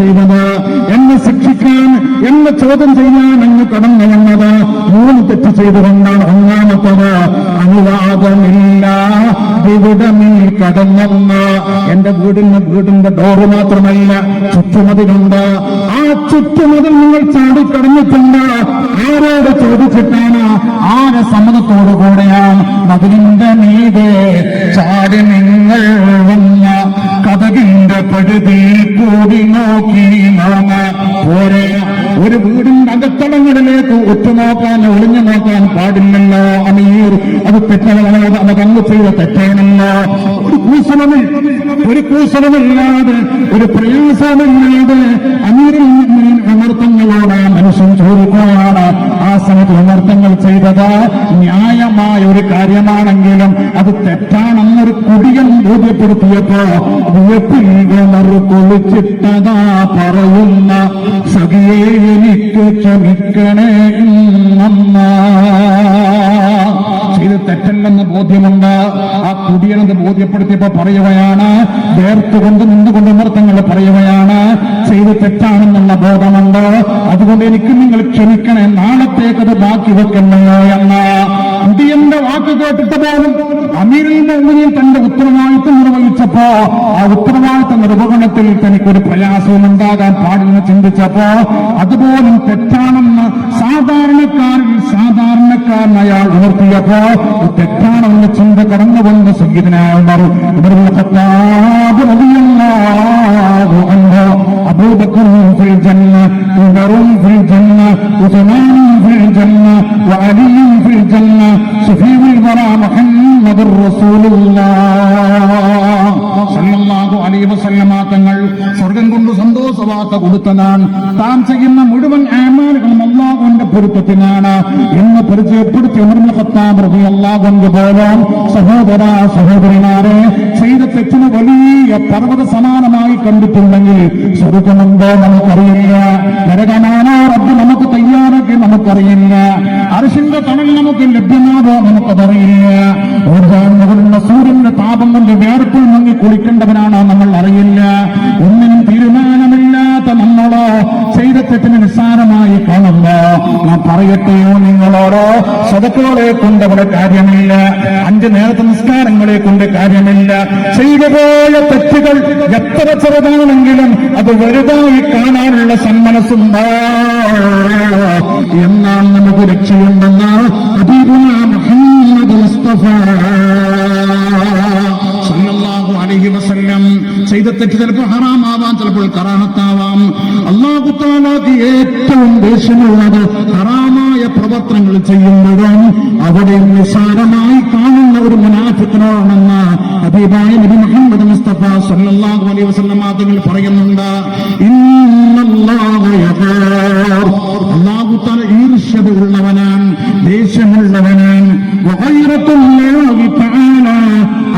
ചെയ്തത്? എന്നെ ശിക്ഷിക്കാൻ, എന്നെ ചോദ്യം ചെയ്യാൻ അങ്ങ് കടന്നു വന്നത് 3 തെറ്റ് ചെയ്തുകൊണ്ടാണ്. ഒന്നാമത്തത്, അനുവാദമില്ല വിവിധമിൽ കടന്നെന്ന്. എന്റെ വീടിന്റെ ഡോറ് മാത്രമല്ല, ചുറ്റുമതിലുണ്ട്. ആ ചുറ്റുമതിൽ നിങ്ങൾ ചാടിക്കടന്നിട്ടുണ്ട്. ആരോട് ചോദിച്ചിട്ടാണ്? ആരെ സമ്മതത്തോടുകൂടെയാണ്? മതിലിന്റെ മീതെ ചാടി നിങ്ങൾ വന്ന കഥകിന്റെ പഴുതി കൂടി നോക്കി നാമ പോരെ. ഒരു വീടിന്റെ അകത്തളങ്ങളിലേക്ക് ഒറ്റുനോക്കാൻ, ഒളിഞ്ഞു നോക്കാൻ പാടില്ലല്ലോ അമീർ. അത് തെറ്റാണ്, അതങ്ങ് ചെയ്ത തെറ്റാണല്ലോ. ഒരു കൂസലമില്ലാതെ, ഒരു പ്രയാസമില്ലാതെ അമീറിൽ അനർത്ഥങ്ങളോട് മനുഷ്യൻ ചോദിക്കുകയാണ്. ആ സമയത്ത് അനർത്ഥങ്ങൾ ചെയ്തത് ന്യായമായ ഒരു കാര്യമാണെങ്കിലും അത് തെറ്റാണെന്നൊരു കുടിയൻ ബോധ്യപ്പെടുത്തിയപ്പോ കൊളിച്ചിട്ടതാ പറയുന്ന സഖിയെ എനിക്ക് ക്ഷമിക്കണേ ഇത് തെറ്റല്ലെന്ന് ബോധ്യമുണ്ട്. ആ കുടിയനത് ബോധ്യപ്പെടുത്തിയപ്പോ പറയുകയാണ്, വേർത്തുകൊണ്ട് നിന്നുകൊണ്ട് അനർത്ഥങ്ങൾ പറയുകയാണ്, ചെയ്ത് തെറ്റാണെന്നുള്ള ബോധമുണ്ട്. അതുകൊണ്ട് എനിക്ക് നിങ്ങൾ ക്ഷമിക്കണേ, നാളത്തേക്കത് ബാക്കി വെക്കണമല്ലോ എന്ന കുടിയന്റെ വാക്ക് കേട്ടിട്ട് പോലും അമീറുൽ മുഅ്മിനീൻ തന്റെ ഉത്തരവാദിത്വം നിർവഹിച്ചപ്പോ ആ ഉത്തരവാദിത്വ നിർവഹണത്തിൽ തനിക്കൊരു പ്രയാസവും ഉണ്ടാകാൻ പാടില്ലെന്ന് ചിന്തിച്ചപ്പോ അതുപോലും തെറ്റാണെന്ന് സാധാരണക്കാരൻ അയാൾ ഉണർത്തിയപ്പോ തെറ്റാണെന്ന് ചിന്ത കടന്നുകൊണ്ട് സയ്യിദുനാ ഉമർ ഇബ്നുൽ ഖത്താബ് റളിയല്ലാഹു അൻഹു, അബൂബക്കറും ഫിൽ ജന്ന, ഉമറും ഫിൽ ജന്ന, ഉസ്മാനും ഫിൽ ജന്ന, വഅലിയും ഫിൽ ജന്ന, സഫീഉൽ വറാ മുഹമ്മദുർ റസൂലുള്ളാഹ് സല്ലല്ലാഹു അലൈഹി വസല്ലമ തങ്ങൾ സ്വർഗം കൊണ്ട് സന്തോഷവാർത്ത കൊടുത്തതാണ്. താൻ ചെയ്യുന്ന മുഴുവൻ അമാലുകളും അല്ലാഹുവിന്റെ പൊരുത്തത്തിനാണ് എന്ന് പരിചയപ്പെടുത്തി ഉമർ ഇബ്നുൽ ഖത്താബ് റളിയല്ലാഹു അൻഹു പോലും സഹോദരന്മാരെ ചെയ്ത തെറ്റിന് വലിയ പർവ്വത സമാനമായി കണ്ടിട്ടുണ്ടെങ്കിൽ സ്വർഗമുണ്ടോ നമുക്കറിയില്ല, നരകമാണോ റബ്ബ് നമുക്ക് തയ്യാറാക്കി നമുക്കറിയില്ല, അർശിന്റെ തണൽ നമുക്ക് ലഭ്യമാകോ നമുക്കതറിയില്ല, മുകളിലുള്ള സൂര്യന്റെ താപം കൊണ്ട് വേർപ്പിൽ മുങ്ങി കുളിക്കേണ്ടവനാണോ നമ്മൾ അറിയില്ല. ഒന്നിനും തീരുമാനമില്ലാത്ത നമ്മളോ ചെയ്ത തെറ്റിന് നിസ്സാരമായി കാണുമ്പോ ഞാൻ പറയട്ടെയോ നിങ്ങളോടോ, സദഖകളെ കൊണ്ട് അവിടെ കാര്യമില്ല, 5 നേരത്തെ നിസ്കാരങ്ങളെ കൊണ്ട് കാര്യമില്ല. ചെയ്തു പോയ തെറ്റുകൾ എത്ര ചെറുതാണെങ്കിലും അത് വലുതായി കാണാനുള്ള സന്മനസ്സുണ്ടോ എന്നാൽ നമുക്ക് രക്ഷയുണ്ടെന്ന് ഹബീബുനാ മുഹമ്മദ് മുസ്തഫ സല്ലല്ലാഹു അലൈഹി വസല്ലം. ചെയ്ത തെറ്റ് ചിലപ്പോൾ ഹറാമാവാം, ചിലപ്പോൾ കറാഹത്താവാം. അല്ലാഹു തആലക്ക് ഏറ്റവും ദേഷ്യമുള്ളത് ഹറാമായ പ്രവർത്തനങ്ങൾ ചെയ്യുമ്പോഴും അവിടെ നിസ്സാരമായി കാണുന്ന ഒരു മുനാഫിഖിനോടാണെന്ന് ഹബീബായ നബി മുഹമ്മദ് മുസ്തഫ സല്ലല്ലാഹു അലൈഹി വസല്ലം തങ്ങൾ പറയുന്നുണ്ട്. ഇന്നല്ലാഹ യഗാർ, അല്ലാഹു തആല ഈർഷ്യ ഉള്ളവനാണ്, ദേഷ്യമുള്ളവനാണ്. വഗൈറത്തുല്ലാഹി തആല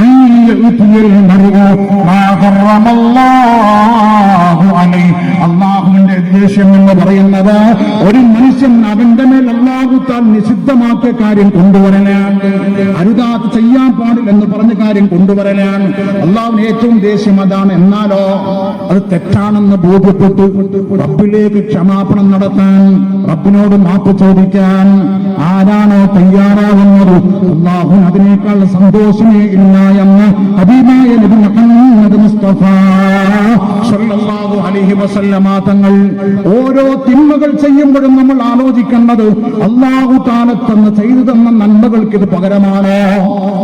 അൻ യഅതിയൽ മർഉ മാ ഹറമല്ലാഹു അലൈഹി. അല്ലാഹുവിന്റെ ദേഷ്യം എന്ന് പറയുന്നത് ഒരു മനുഷ്യൻ അവന്റെ മേൽ അല്ലാഹു തആല നിഷിദ്ധമാക്കിയ കാര്യം കൊണ്ടുവരലാണ്, അരുതാത്ത ചെയ്യാൻ പാടില്ലെന്ന് പറഞ്ഞ കാര്യം കൊണ്ടുവരലാണ്. അല്ലാഹുവിന് ഏറ്റവും ദേഷ്യം അതാണ്. എന്നാലോ അത് തെറ്റാണെന്ന് ബോധ്യപ്പെട്ടു റബ്ബിലേക്ക് ക്ഷമാപണം നടത്താൻ, റബ്ബിനോട് മാപ്പ് ചോദിക്കാൻ ആരാണോ തയ്യാറാകുന്നത് അല്ലാഹു അതിനേക്കാൾ സന്തോഷമേ ഇല്ല എന്ന് ഹബീബായ നബി മുഹമ്മദ് മുസ്തഫ സല്ലല്ലാഹു അലൈഹി വസല്ലമ തങ്ങൾ. ഓരോ തിന്മകൾ ചെയ്യുമ്പോഴും നമ്മൾ ആലോചിക്കേണ്ടത് അല്ലാഹു തആല ചെയ്തു തന്ന നന്മകൾക്ക് ഇത് പകരമാണ്.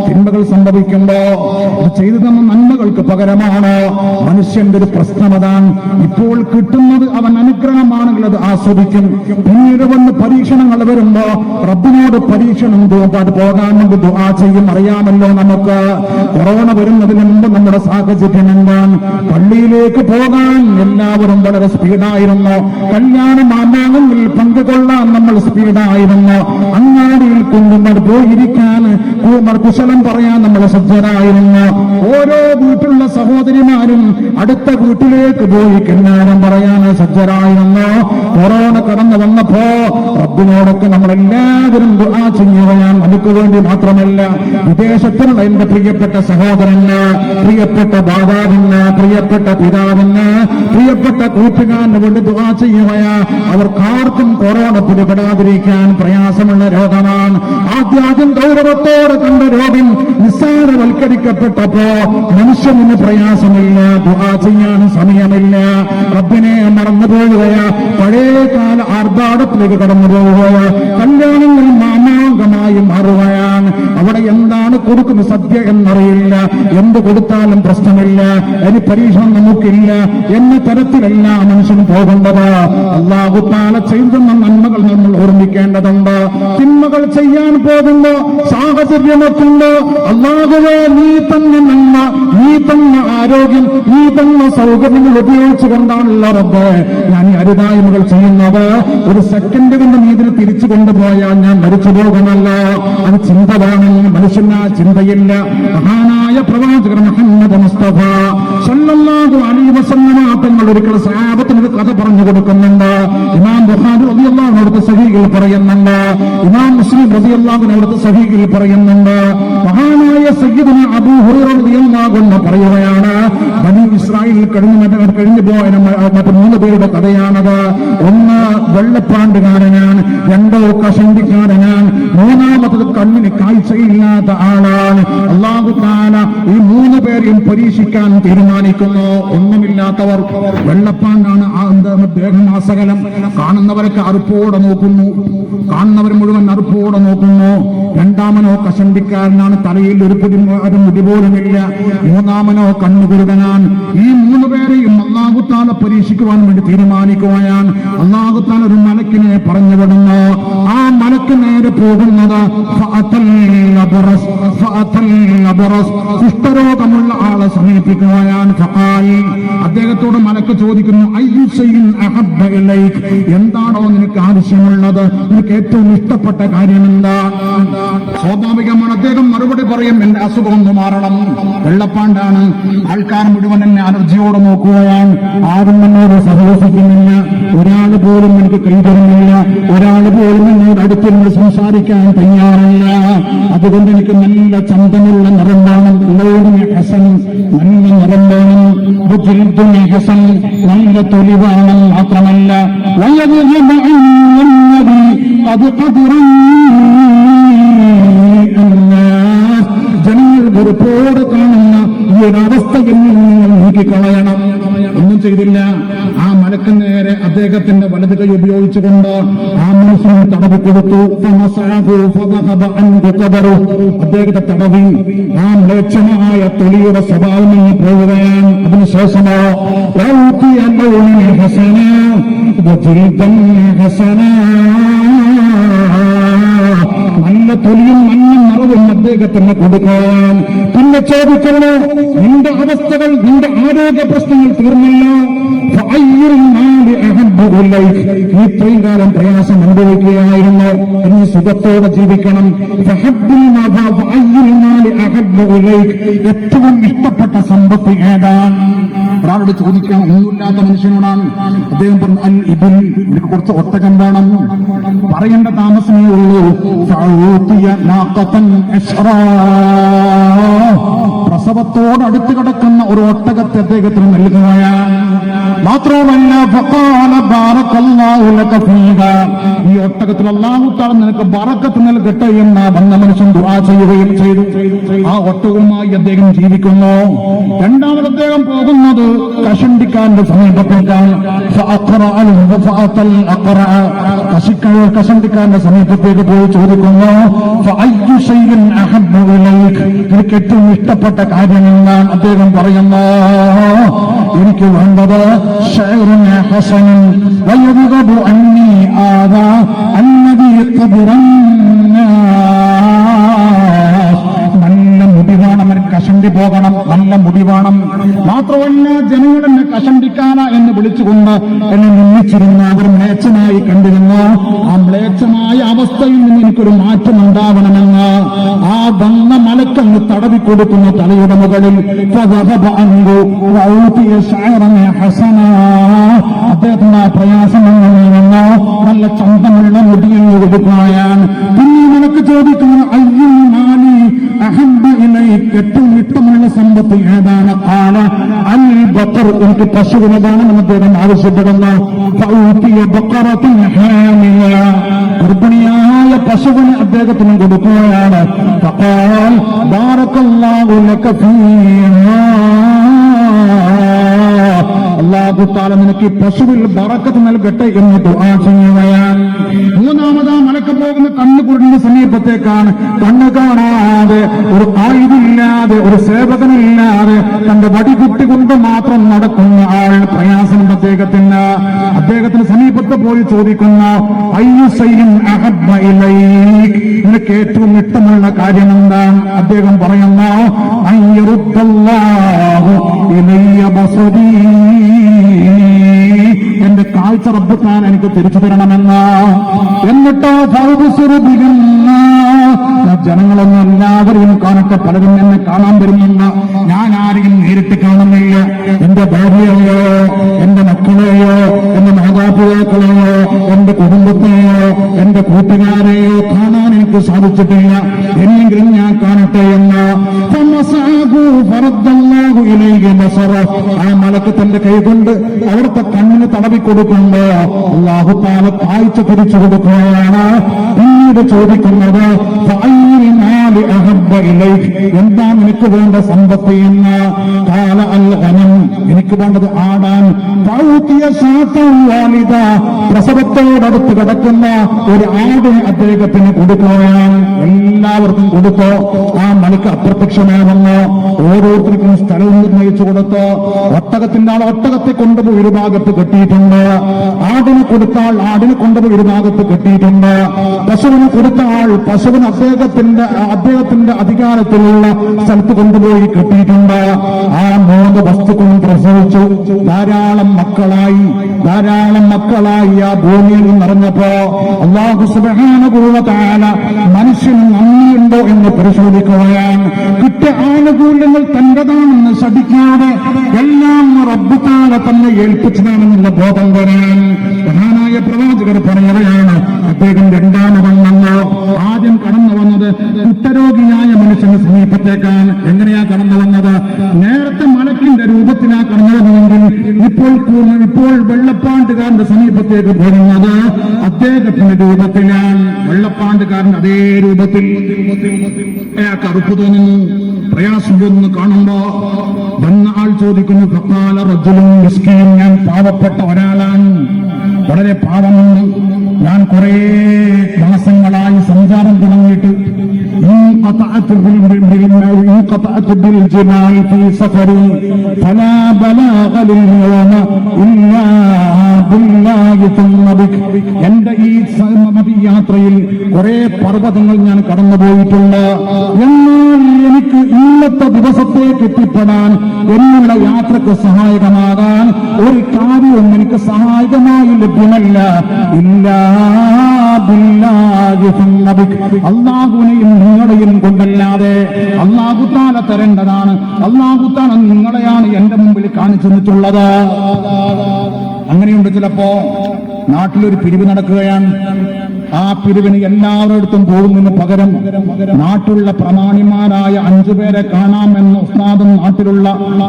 തിന്മകൾ സംഭവിക്കുമ്പോ ചെയ്തു തന്ന നന്മകൾക്ക് പകരമാണ്. മനുഷ്യന്റെ ഒരു പ്രശ്നം അതാണ്, ഇപ്പോൾ കിട്ടുന്നത് അവൻ അനുഗ്രഹമാണെങ്കിൽ അത് ആസ്വദിക്കും. പിന്നീട് വന്ന് പരീക്ഷണങ്ങൾ വരുമ്പോ റബ്ബിനോട് പരീക്ഷണം പോകാൻ വേണ്ടി ദുആ ചെയ്യും. അറിയാമല്ലോ നമുക്ക് കൊറോണ വരുന്നതിന് മുമ്പ് നമ്മുടെ സാഹചര്യം എന്താണ്? പള്ളിയിലേക്ക് പോകാൻ എല്ലാവരും വളരെ സ്പീഡായിരുന്നു, കല്യാണം ആമാങ്ങളിൽ പങ്കുകൊള്ളാൻ നമ്മൾ സ്പീഡായിരുന്നു, അങ്ങാടിയിൽ കൊണ്ടുമ്പോൾ പോയിരിക്കാൻ കുശലം പറയാൻ നമ്മൾ സജ്ജരായിരുന്നു. ഓരോ വീട്ടിലുള്ള സഹോദരിമാരും അടുത്ത വീട്ടിലേക്ക് പോയി കിന്നാരം പറയാൻ സജ്ജരായിരുന്നു. കൊറോണ കടന്നു വന്നപ്പോ റബ്ബിനോടൊക്കെ നമ്മളെല്ലാവരും ദുആ ചെയ്യുകയാണ്. നമുക്ക് വേണ്ടി മാത്രമല്ല, വിദേശത്തുള്ള എന്റെ പ്രിയപ്പെട്ട സഹോദരന്, പ്രിയപ്പെട്ട മാതാവിന്, പ്രിയപ്പെട്ട പിതാവിന്, പ്രിയപ്പെട്ട പ്രിയപ്പെട്ട കൂട്ടുകാരന് വേണ്ടി ദുആ ചെയ്യുകയാ. അവർക്കാർക്കും കൊറോണ പിടിപെടാതിരിക്കാൻ പ്രയാസമുള്ള രോഗമാണ്. ആദ്യം ഗൗരവത്തോടെ കണ്ട രോഗം നിസ്സാരവൽക്കരിക്കപ്പെട്ടപ്പോ മനുഷ്യന് പ്രയാസമില്ല, ദുആ ചെയ്യാൻ സമയമില്ല, റബ്ബിനെ മറന്നുപോവുകയാ, പഴയകാല ആർഭാടത്തിലേക്ക് കടന്നു പോവുകയാ, കല്യാണങ്ങൾ മാമാങ്കമായി മാറുകയാണ്. അവിടെ എന്താണ് കൊടുക്കുന്ന സദ്യ എന്നറിയില്ല, എന്ത് കൊടുത്താലും പ്രശ്നമില്ല, ഇനി പരീക്ഷണം നമുക്കില്ല എന്ന തരത്തിലല്ല മനുഷ്യൻ പോകേണ്ടത്. അല്ലാഹു തആല ചെയ്യുന്ന നന്മകൾ നമ്മൾ ഓർമ്മിക്കേണ്ടതുണ്ട്. തിന്മകൾ ചെയ്യാൻ പോകുമ്പോ സാഹചര്യമൊക്കെയുണ്ട്. അല്ലാഹുവേ, നീ തന്ന നന്മ, നീ തന്ന ആരോഗ്യം, നീ തന്ന സൗകര്യങ്ങൾ ഉപയോഗിച്ചുകൊണ്ടാണല്ലോ റബ്ബേ ഞാൻ ഈ അരുതായ്മകൾ ചെയ്യുന്നത്. ഒരു സെക്കൻഡ് കൊണ്ട് നീ ഇതിനെ തിരിച്ചു കൊണ്ടുപോയാൽ ഞാൻ മരിച്ചു പോകുമല്ലോ. അത് ചിന്ത വേണം. മനുഷ്യന് ആ ചിന്തയില്ല. മഹാനായ പ്രവാചകർ മുഹമ്മദ് മുസ്തഫ സല്ലല്ലാഹു അലൈഹി വസല്ലം തങ്ങൾ ഒരിക്കൽ സഹാബത്തിന് ഒരു കഥ പറഞ്ഞു കൊടുക്കുന്നുണ്ട്. ഇമാം ബുഖാരി റളിയല്ലാഹു അൻഹു അവിടുത്തെ സഹീഹിൽ പറയുന്നുണ്ട്, ഇമാം മുസ്ലിം റളിയല്ലാഹു അൻഹു അവിടുത്തെ സഹീഹിൽ പറയുന്നുണ്ട്. മഹാനായ സയ്യിദുന അബൂ ഹുറൈറ റളിയല്ലാഹു അൻഹു പറയുകയാണ്, ബനി ഇസ്രായേൽ കഴിഞ്ഞു പോയ മറ്റു 3 പേരുടെ കഥയാണത്. ഒന്ന് വെള്ളപ്പാണ്ടുകാരനാണ്, രണ്ടോ കഷണ്ടിക്കാരനാണ്, മൂന്നാമത്തത് കണ്ണിന് കാഴ്ചയില്ലാത്ത ആളാണ്. അല്ലാഹു തആല ഈ 3 പേരെയും പരീക്ഷിക്കാൻ തീരുമാനിക്കുന്നു. ഒന്നുമില്ലാത്തവർ, വെള്ളപ്പാണ്ടാണ്, ദേഹമാസകലം, കാണുന്നവരൊക്കെ അറുപ്പോടെ നോക്കുന്നു, കാണുന്നവർ മുഴുവൻ അറുപ്പോടെ നോക്കുന്നു. രണ്ടാമനോ കഷണ്ടിക്കാരനാണ്, തലയിൽ ഒരു മുടി പോലുമില്ല. മൂന്നാമനോ കണ്ണുകുരുടനാണ്. ഈ 3 പേരെയും അല്ലാഹു തആല പരീക്ഷിക്കുവാൻ വേണ്ടി തീരുമാനിക്കുകയാണ്. അല്ലാഹു തആല ഒരു മലക്കിനെ പറഞ്ഞു വിടുന്നു. ആ മലക്ക് നേരെ പോകുന്നത് കുഷ്ഠരോഗമുള്ള ആളെ സമീപിക്കുകയാണ്. അദ്ദേഹത്തോട് മലക്ക് ചോദിക്കുന്നു, അയ്യു ശൈഇൻ അഹബ്ബ ഇലൈക്, എന്താണോ നിനക്ക് ആവശ്യമുള്ളത്, നിനക്ക് ഏറ്റവും ഇഷ്ടപ്പെട്ട കാര്യം എന്താ? സ്വാഭാവികമാണ് അദ്ദേഹം മറുപടി പറയും, എന്റെ അസുഖം ഒന്ന് മാറണം, വെള്ളപ്പാണ്ടാണ്. ആൾക്കാർ മുഴുവൻ എന്നെ അലർജിയോടെ നോക്കുകയാണ്, ആരും എന്നോട് സഹവസിക്കുന്നില്ല, ഒരാൾ പോലും എനിക്ക് കൈതരുന്നില്ല, ഒരാൾ പോലും എന്നോട് അടുത്തിരുന്ന് സംസാരിക്കാൻ തയ്യാറില്ല. അതുകൊണ്ട് എനിക്ക് നല്ല ചന്തമുള്ള നിറം വേണം, ഹസൻ, നല്ല നിറം വേണം, ഹസൻ, നല്ല തൊലി വേണം. മാത്രമല്ല അത് ജനങ്ങൾ വെറുപ്പോടെ കാണുന്ന ഈ ഒരവസ്ഥയിൽ നിങ്ങൾ നീക്കിക്കളയണം. ഒന്നും ചെയ്തില്ല. ആ മലക്ക് നേരെ അദ്ദേഹത്തിന്റെ വലത് കൈ ഉപയോഗിച്ചുകൊണ്ട് ആ മനുഷ്യനെ തടവി കൊടുത്തു. അദ്ദേഹത്തെ തടവി ആ മ്ലേച്ഛമായ തൊലിയുടെ സ്വഭാവം നിന്ന് പോവുകയാണ്. അതിനുശേഷമോ നല്ല തൊലിയും മഞ്ഞും നിറവും അദ്ദേഹത്തിന് കൊടുക്കാൻ. പിന്നെ ചോദിക്കുന്നു, നിന്റെ അവസ്ഥകൾ, നിന്റെ ആരോഗ്യ പ്രശ്നങ്ങൾ തീർന്നില്ല, ഇത്രയും കാലം പ്രയാസം അനുഭവിക്കുകയായിരുന്നു, ഇനി സുഖത്തോടെ ജീവിക്കണം. ഏറ്റവും ഇഷ്ടപ്പെട്ട സമ്പത്ത് ഏതാണ്? ഒരാളോട് ചോദിക്കാൻ ഒന്നുമില്ലാത്ത മനുഷ്യനോടാണ്. അദ്ദേഹം പറഞ്ഞു, അൽ ഇബിൽ, എനിക്ക് കുറച്ച് ഒട്ടകം വേണം. പറയേണ്ട താമസമേ ഉള്ളൂ. പ്രസവത്തോട് അടുത്ത് കിടക്കുന്ന ഒരു ഒട്ടകത്തെ അദ്ദേഹത്തിന് നൽകുകയാണ്. മാത്രവുമല്ല ഈ ഒട്ടകത്തിൽ അല്ലാഹു തആല നിനക്ക് ബറക്കത്ത് നൽകട്ടെ എന്ന് വന്ന മനുഷ്യൻ ദുആ ചെയ്യുകയും ചെയ്തു. ആ ഒട്ടകവുമായി അദ്ദേഹം ജീവിക്കുന്നു. രണ്ടാമത് അദ്ദേഹം പോകുന്നത് കഷണ്ടിക്കാരന്റെ സമീപത്തേക്കാണ്. കഷണ്ടിക്കാരന്റെ സമീപത്തേക്ക് പോയി ചോദിക്കുന്നു, എനിക്ക് ഏറ്റവും ഇഷ്ടപ്പെട്ട കാര്യം എന്താണ്? അദ്ദേഹം പറയുന്നു, എനിക്ക് വേണ്ടത് നല്ല മുടി വേണം, എനിക്ക് കഷണ്ടി പോകണം, നല്ല മുടി വേണം. മാത്രമല്ല ജനങ്ങൾ എന്നെ കഷണ്ടിക്കാന എന്ന് വിളിച്ചുകൊണ്ട് എന്നെ നിന്ദിച്ചിരുന്നു, അവർ മ്ലേച്ഛമായി കണ്ടിരുന്നു. ആ മ്ലേച്ഛമായ അവസ്ഥയിൽ നിന്ന് എനിക്കൊരു മാറ്റം ഉണ്ടാവണമെന്ന് ആ വന്ന മലക്കങ്ങ് തടവിക്കൊടുക്കുന്നു തലയുടെ മുകളിൽ. അദ്ദേഹത്തിന് ആ പ്രയാസം നിന്ന് നല്ല ചന്തമുള്ള മുടിയെന്ന് കൊടുക്കുകയാണ്. പിന്നെ നിനക്ക് ചോദിക്കുന്നത്, അയ്യോ മാലി അഹബ്ബ ഇലൈക, ഏറ്റവും ഇഷ്ടമുള്ള സമ്പത്ത് ഏതാണ്? ഖാല അൽ ബക്കർ, എനിക്ക് പശുവിനെ വേണമെന്ന് അദ്ദേഹം ആവശ്യപ്പെടുന്നു. ഗർഭിണിയായ പശുവിനെ അദ്ദേഹത്തിന് കൊടുക്കുകയാണ്. ഫഖാൽ ബാറക്കല്ലാഹു ലക ഫീഹാ, അല്ലാഹു തആല നിനക്ക് ഈ പശുവിൽ ബറക്കത്ത് നൽകട്ടെ എന്ന് ദുആ ചെയ്യുകയാണ്. മൂന്നാമതാ മലക്ക് പോകുന്ന കണ്ണു കുരുടിന്റെ സമീപത്തേക്കാണ്. കണ്ണ് കാണാതെ, ഒരു ആയുധില്ലാതെ, ഒരു സേവകനില്ലാതെ തന്റെ വടികുട്ടി കൊണ്ട് മാത്രം നടക്കുന്ന ആൾ പ്രയാസം അദ്ദേഹത്തിന് സമീപത്ത് പോയി ചോദിക്കുന്ന അയ്യു ശൈഇൻ അഹബ്ബ ഇലൈക്, നിനക്ക് ഏറ്റവും ഇഷ്ടമുള്ള കാര്യം എന്താണ്? അദ്ദേഹം പറയുന്നു അയ്യറുദ്ദല്ലാഹു ഇലയ്യ ബസരീ, എന്റെ കാഴ്ച റബ്ബ് താൻ എനിക്ക് തിരിച്ചു തരണമെന്ന്. എന്നിട്ടോ ജനങ്ങളൊന്നും എല്ലാവരെയും കാണട്ടെ, പലരും എന്നെ കാണാൻ വരുന്നില്ല, ഞാൻ ആരെയും നേരിട്ട് കാണുന്നില്ല. എന്റെ ഭാര്യയെയോ, എന്റെ മക്കളെയോ, എന്റെ മാതാപിതാക്കളെയോ, എന്റെ കുടുംബത്തെയോ, എന്റെ കൂട്ടുകാരെയോ കാണാൻ എനിക്ക് സാധിച്ചിട്ടില്ല. എന്നെങ്കിലും ഞാൻ കാണട്ടെ എന്ന്. ആ മലക്ക് തന്റെ കൈകൊണ്ട് അവിടുത്തെ കണ്ണിന് തടവിക്കൊടുക്കുമ്പോ അല്ലാഹു തആല കാഴ്ച തിരിച്ചു കൊടുക്കുകയാണ്. പിന്നീട് ചോദിക്കുന്നത് എന്താ നിനക്ക് വേണ്ട സമ്പത്ത് എന്ന്. കാല അൽ ഗനം, എനിക്ക് വേണ്ടത് ആടാൻ. പ്രസവത്തോടടുത്ത് കിടക്കുന്ന ഒരു ആടിന് അദ്ദേഹത്തിന് കൊടുക്കുകയാണ്. എല്ലാവർക്കും കൊടുത്തോ. ആ മലക്ക് അപ്രത്യക്ഷമാകുന്നു. ഓരോരുത്തർക്കും സ്ഥലവും നിർണയിച്ചു കൊടുത്തോ. ഒട്ടകത്തിന്റെ ആൾ ഒട്ടകത്തെ കൊണ്ടുപോയി ഒരു ഭാഗത്ത് കെട്ടിയിട്ടുണ്ട്. ആടിന് കൊടുത്ത ആൾ ആടിനെ കൊണ്ടുപോയി ഒരു ഭാഗത്ത് കെട്ടിയിട്ടുണ്ട്. പശുവിന് കൊടുത്ത ആൾ പശുവിന് അദ്ദേഹത്തിന്റെ അധികാരത്തിലുള്ള സ്ഥലത്ത് കൊണ്ടുപോയി കെട്ടിയിട്ടുണ്ട്. ആ 3 വസ്തുക്കളും പ്രസവിച്ചു. ധാരാളം മക്കളായി ആ ഭൂമിയിൽ നിറഞ്ഞപ്പോ അല്ലാഹു സുബ്ഹാനഹു വ തആല മനുഷ്യന് നന്ദിയുണ്ടോ എന്ന് പരിശോധിക്കുകയാണ്. കിട്ടിയ ആനുകൂല്യങ്ങൾ തന്റേതാണെന്ന് ശഠിക്കാതെ എല്ലാം റബ്ബ് തആല തന്നെ ഏൽപ്പിച്ചതാണെന്നുള്ള ബോധം വരാൻ മഹാനായ പ്രവാചകർ പറയുകയാണ്. അദ്ദേഹം രണ്ടാമതെന്നോ ആദ്യം കടന്നു വന്നത് കുഷ്ഠരോഗിയായ മനുഷ്യന്റെ സമീപത്തേക്കാണ്. എങ്ങനെയാ കടന്നു വന്നത്? നേരത്തെ മലക്കിന്റെ രൂപത്തിലാ കടന്നു വന്നതെങ്കിൽ ഇപ്പോൾ വെള്ളപ്പാണ്ടുകാരന്റെ സമീപത്തേക്ക് പോകുന്നത് അദ്ദേഹത്തിന്റെ രൂപത്തിലാണ്. വെള്ളപ്പാണ്ടുകാരൻ അതേ രൂപത്തിൽ അയാൾക്ക് അറുപ്പ് തോന്നുന്നു, പ്രയാസം തോന്നുന്നു. കാണുമ്പോ വന്ന ആൾ ചോദിക്കുന്നു, ഫഖാല റജുലുൻ മിസ്കീൻ, ഞാൻ പാവപ്പെട്ട ഒരാളാണ്, വളരെ പാവമുണ്ട്, ഞാൻ കുറെ മാസങ്ങളായി സഞ്ചാരം തുടങ്ങിയിട്ട് എന്റെ ഈ യാത്രയിൽ കുറെ പർവ്വതങ്ങൾ ഞാൻ കടന്നുപോയിട്ടുണ്ട്. എന്നാൽ എനിക്ക് ഇന്നത്തെ ദിവസത്തേക്ക് എത്തിപ്പെടാൻ, എന്നുള്ള യാത്രക്ക് സഹായകമാകാൻ ഒരു കാര്യവും എനിക്ക് സഹായകമായി ലഭ്യമല്ല. അല്ലാഹുവിനെയും നിങ്ങളെയും കൊണ്ടല്ലാതെ. അല്ലാഹു തആല തരേണ്ടതാണ്. അല്ലാഹു തആല നിങ്ങളെയാണ് എന്റെ മുമ്പിൽ കാണിച്ചു തന്നിട്ടുള്ളത്. അങ്ങനെയുണ്ട്. ചിലപ്പോ നാട്ടിലൊരു പിരിവ് നടക്കുകയാണ്. ആ പിരിവിന് എല്ലാവരിടത്തും പോകുന്നതിന് പകരം നാട്ടിലുള്ള പ്രമാണിമാരായ 5 പേരെ കാണാമെന്ന് ഉസ്താദും നാട്ടിലുള്ള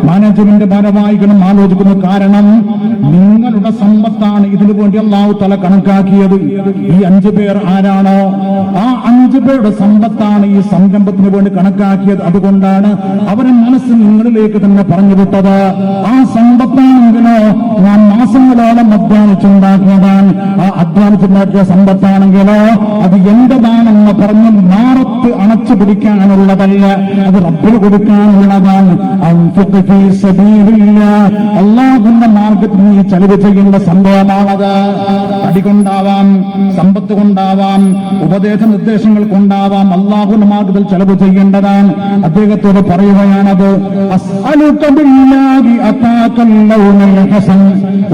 മാനേജ്മെന്റ് ഭാരവാഹികളും ആലോചിക്കുന്നു. കാരണം നിങ്ങളുടെ സമ്പത്താണ് ഇതിനു വേണ്ടി അല്ലാഹു തആല കണക്കാക്കിയത്. ഈ 5 പേർ ആരാണോ ആ 5 പേരുടെ സമ്പത്താണ് ഈ സംരംഭത്തിന് വേണ്ടി കണക്കാക്കിയത്. അതുകൊണ്ടാണ് അവരെ മനസ്സ് നിങ്ങളിലേക്ക് തന്നെ പറഞ്ഞു വിട്ടത്. ആ സമ്പത്താണെങ്കിലോ ഞാൻ മാസങ്ങളോളം അധ്വാനിച്ചുണ്ടാക്കിയതാണ്. ആ അധ്വാനിച്ചുണ്ടാക്കിയ സമ്പത്താണെങ്കിൽ അത് എന്റേതാണെന്ന് പറഞ്ഞ് മാറത്ത് അണച്ചു പിടിക്കാനുള്ളതല്ല, അത് റബ്ബിന് കൊടുക്കാനുള്ളതാണ്. അല്ലാഹുവിന്റെ മാർഗത്തിൽ നീ ചെലവ് ചെയ്യേണ്ട സംഭവമാണത്. അടികൊണ്ടാവാം, സമ്പത്ത് കൊണ്ടാവാം, ഉപദേശ നിർദ്ദേശങ്ങൾ കൊണ്ടാവാം, അല്ലാഹുവിന്റെ മാർഗത്തിൽ ചെലവ് ചെയ്യേണ്ടതാണ്. അദ്ദേഹത്തോട് പറയുകയാണത്. അസ്അലുക ബില്ലാഹി അതാകൽ ലൗനൽ ഹസൻ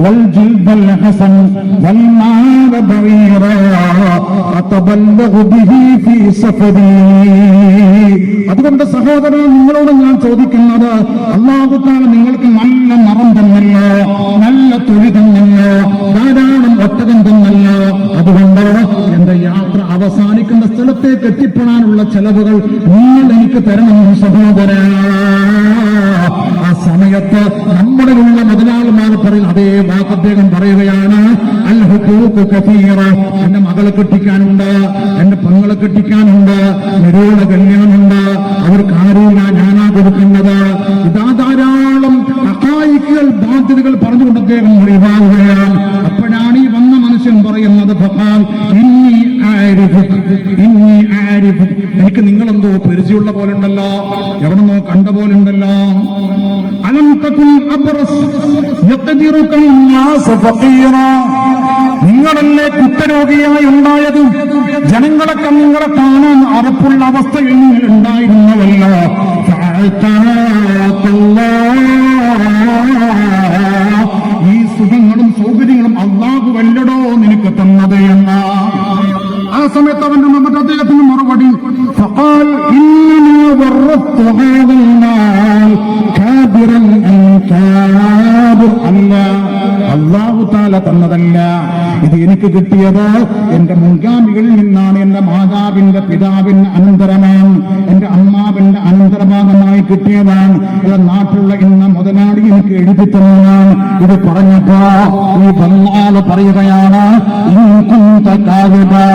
വൽ ജിൽദൽ ഹസൻ വൽ മാല ബഈറാ അതുകൊണ്ട് സഹോദരൻ, നിങ്ങളോട് ഞാൻ ചോദിക്കുന്നത്, അല്ലാഹു തആല നിങ്ങൾക്ക് നല്ല നിറം തന്നല്ലോ, നല്ല തൊഴിൽ തന്നല്ലോ, ധാരാളം ഒട്ടകം തന്നല്ലോ. അതുകൊണ്ട് എന്റെ യാത്ര അവസാനിക്കുന്ന സ്ഥലത്തേക്ക് എത്തിപ്പെടാനുള്ള ചെലവുകൾ നിങ്ങൾ എനിക്ക് തരണം സഹോദര. ആ സമയത്ത് നമ്മളിലുള്ള മുതലാളിമാർ പറയുന്ന അതേ വാക്ക് അദ്ദേഹം പറയുകയാണ്, അൽ ഹുഖൂഖു കസീറ. എന്റെ മകളെ കെട്ടിക്കാനുണ്ട്, എന്റെ പെങ്ങളെ കെട്ടിക്കാനുണ്ട്, നിരോധ കല്യാണമുണ്ട്, അവർക്ക് ആരുമില്ല, ഞാനാ കൊടുക്കുന്നത്. ഇതാ ധാരാളം ഹഖായിഖുകൾ, ബാധ്യതകൾ പറഞ്ഞുകൊണ്ട് അദ്ദേഹം ഒഴിവാകുകയാണ്. അപ്പോഴാണ് ഈ വന്ന മനുഷ്യൻ പറയുന്നത്, ഫഖാൽ ഇന്നി ആരിഫുക, ഇന്നി ആരിഫുക. എനിക്ക് നിങ്ങളെന്തോ പരിചയമുള്ള പോലെ ഉണ്ടല്ലോ, എവിടെന്നോ കണ്ട പോലെ ഉണ്ടല്ലോ. അലം തകുൻ അബ്റസ് യഖ്ദിറുക അന്നാസ് ഫഖീറ. നിങ്ങളല്ലേ കുഷ്ഠരോഗിയായി ഉണ്ടായത്, ജനങ്ങളൊക്കെ നിങ്ങളെ കാണാൻ അറപ്പുള്ള അവസ്ഥയിൽ നിങ്ങൾ ഉണ്ടായിരുന്നവല്ലോ. ഈ സുഖങ്ങളും സൗകര്യങ്ങളും അല്ലാഹു വല്ലടോ നിനക്ക് തന്നത് എന്ന. ആ സമയത്ത് അവന്റെ നമ്മുടെ അദ്ദേഹത്തിന് മറുപടി, ഫഖാൽ ഇന്നീ വറത്തു ഹാദൽ മാൽ കാബിറൻ അൻ കാബിർ. അല്ല, അല്ലാഹു തആല തന്നതല്ല, ഇത് എനിക്ക് കിട്ടിയത് എന്റെ മുൻഗാമികളിൽ നിന്നാണ്. എന്റെ മാതാവിന്റെ പിതാവിന്റെ അനന്തരമാണ്, എന്റെ അമ്മാവിന്റെ അനന്തരഭാഗമായി കിട്ടിയതാണ്. ഇത് നാട്ടിലുള്ള ഇന്ന മുതലാളി എനിക്ക് എഴുതി തന്നതാണ്. ഇത് പറഞ്ഞപ്പോ ഈ ബംഗാള് പറയുകയാണ്, ഇൻ കുന്ത കാദിബാ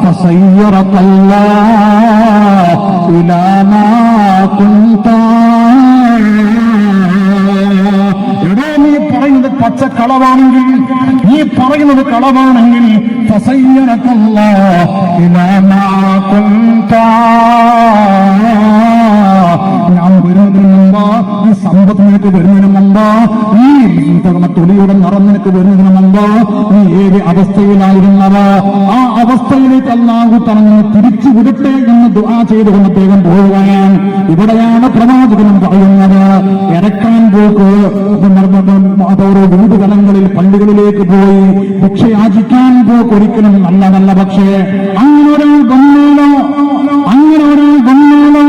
ഫസയ്യറക അല്ലാഹു ഇലാ മാ കുന്ത. നീ പറയുന്നത് പച്ചക്കളവാണെങ്കിൽ, നീ പറയുന്നത് കളവാണെങ്കിൽ, ഫസയ്യറക അല്ലാഹു ഇലാ മാ കുന്ത. ഞാൻ വരുന്നതിന് മുമ്പ്, ഈ സമ്പത്ത് നിനക്ക് വരുന്നതിന് മുമ്പ്, ഈ തൊളിയുടെ നിറം നിനക്ക് വരുന്നതിന് മുമ്പ് നീ ഏത് അവസ്ഥയിലായിരുന്നത്, ആ അവസ്ഥയിലേക്ക് അല്ലാഹു തആല തിരിച്ചു വിടട്ടെ എന്ന് ദുആ ചെയ്തുകൊണ്ട് അദ്ദേഹം പോവുകയാണ്. ഇവിടെയാണ് പ്രവാചകനും പറയുന്നത്, ഇറക്കാൻ പോക്ക് ഓരോ വീടുതലങ്ങളിൽ പള്ളികളിലേക്ക് പോയി ഭിക്ഷയാചിക്കാൻ പോക്ക് ഒരിക്കലും നല്ലതല്ല. പക്ഷേ അങ്ങനെ ഒരാൾ വന്നാലോ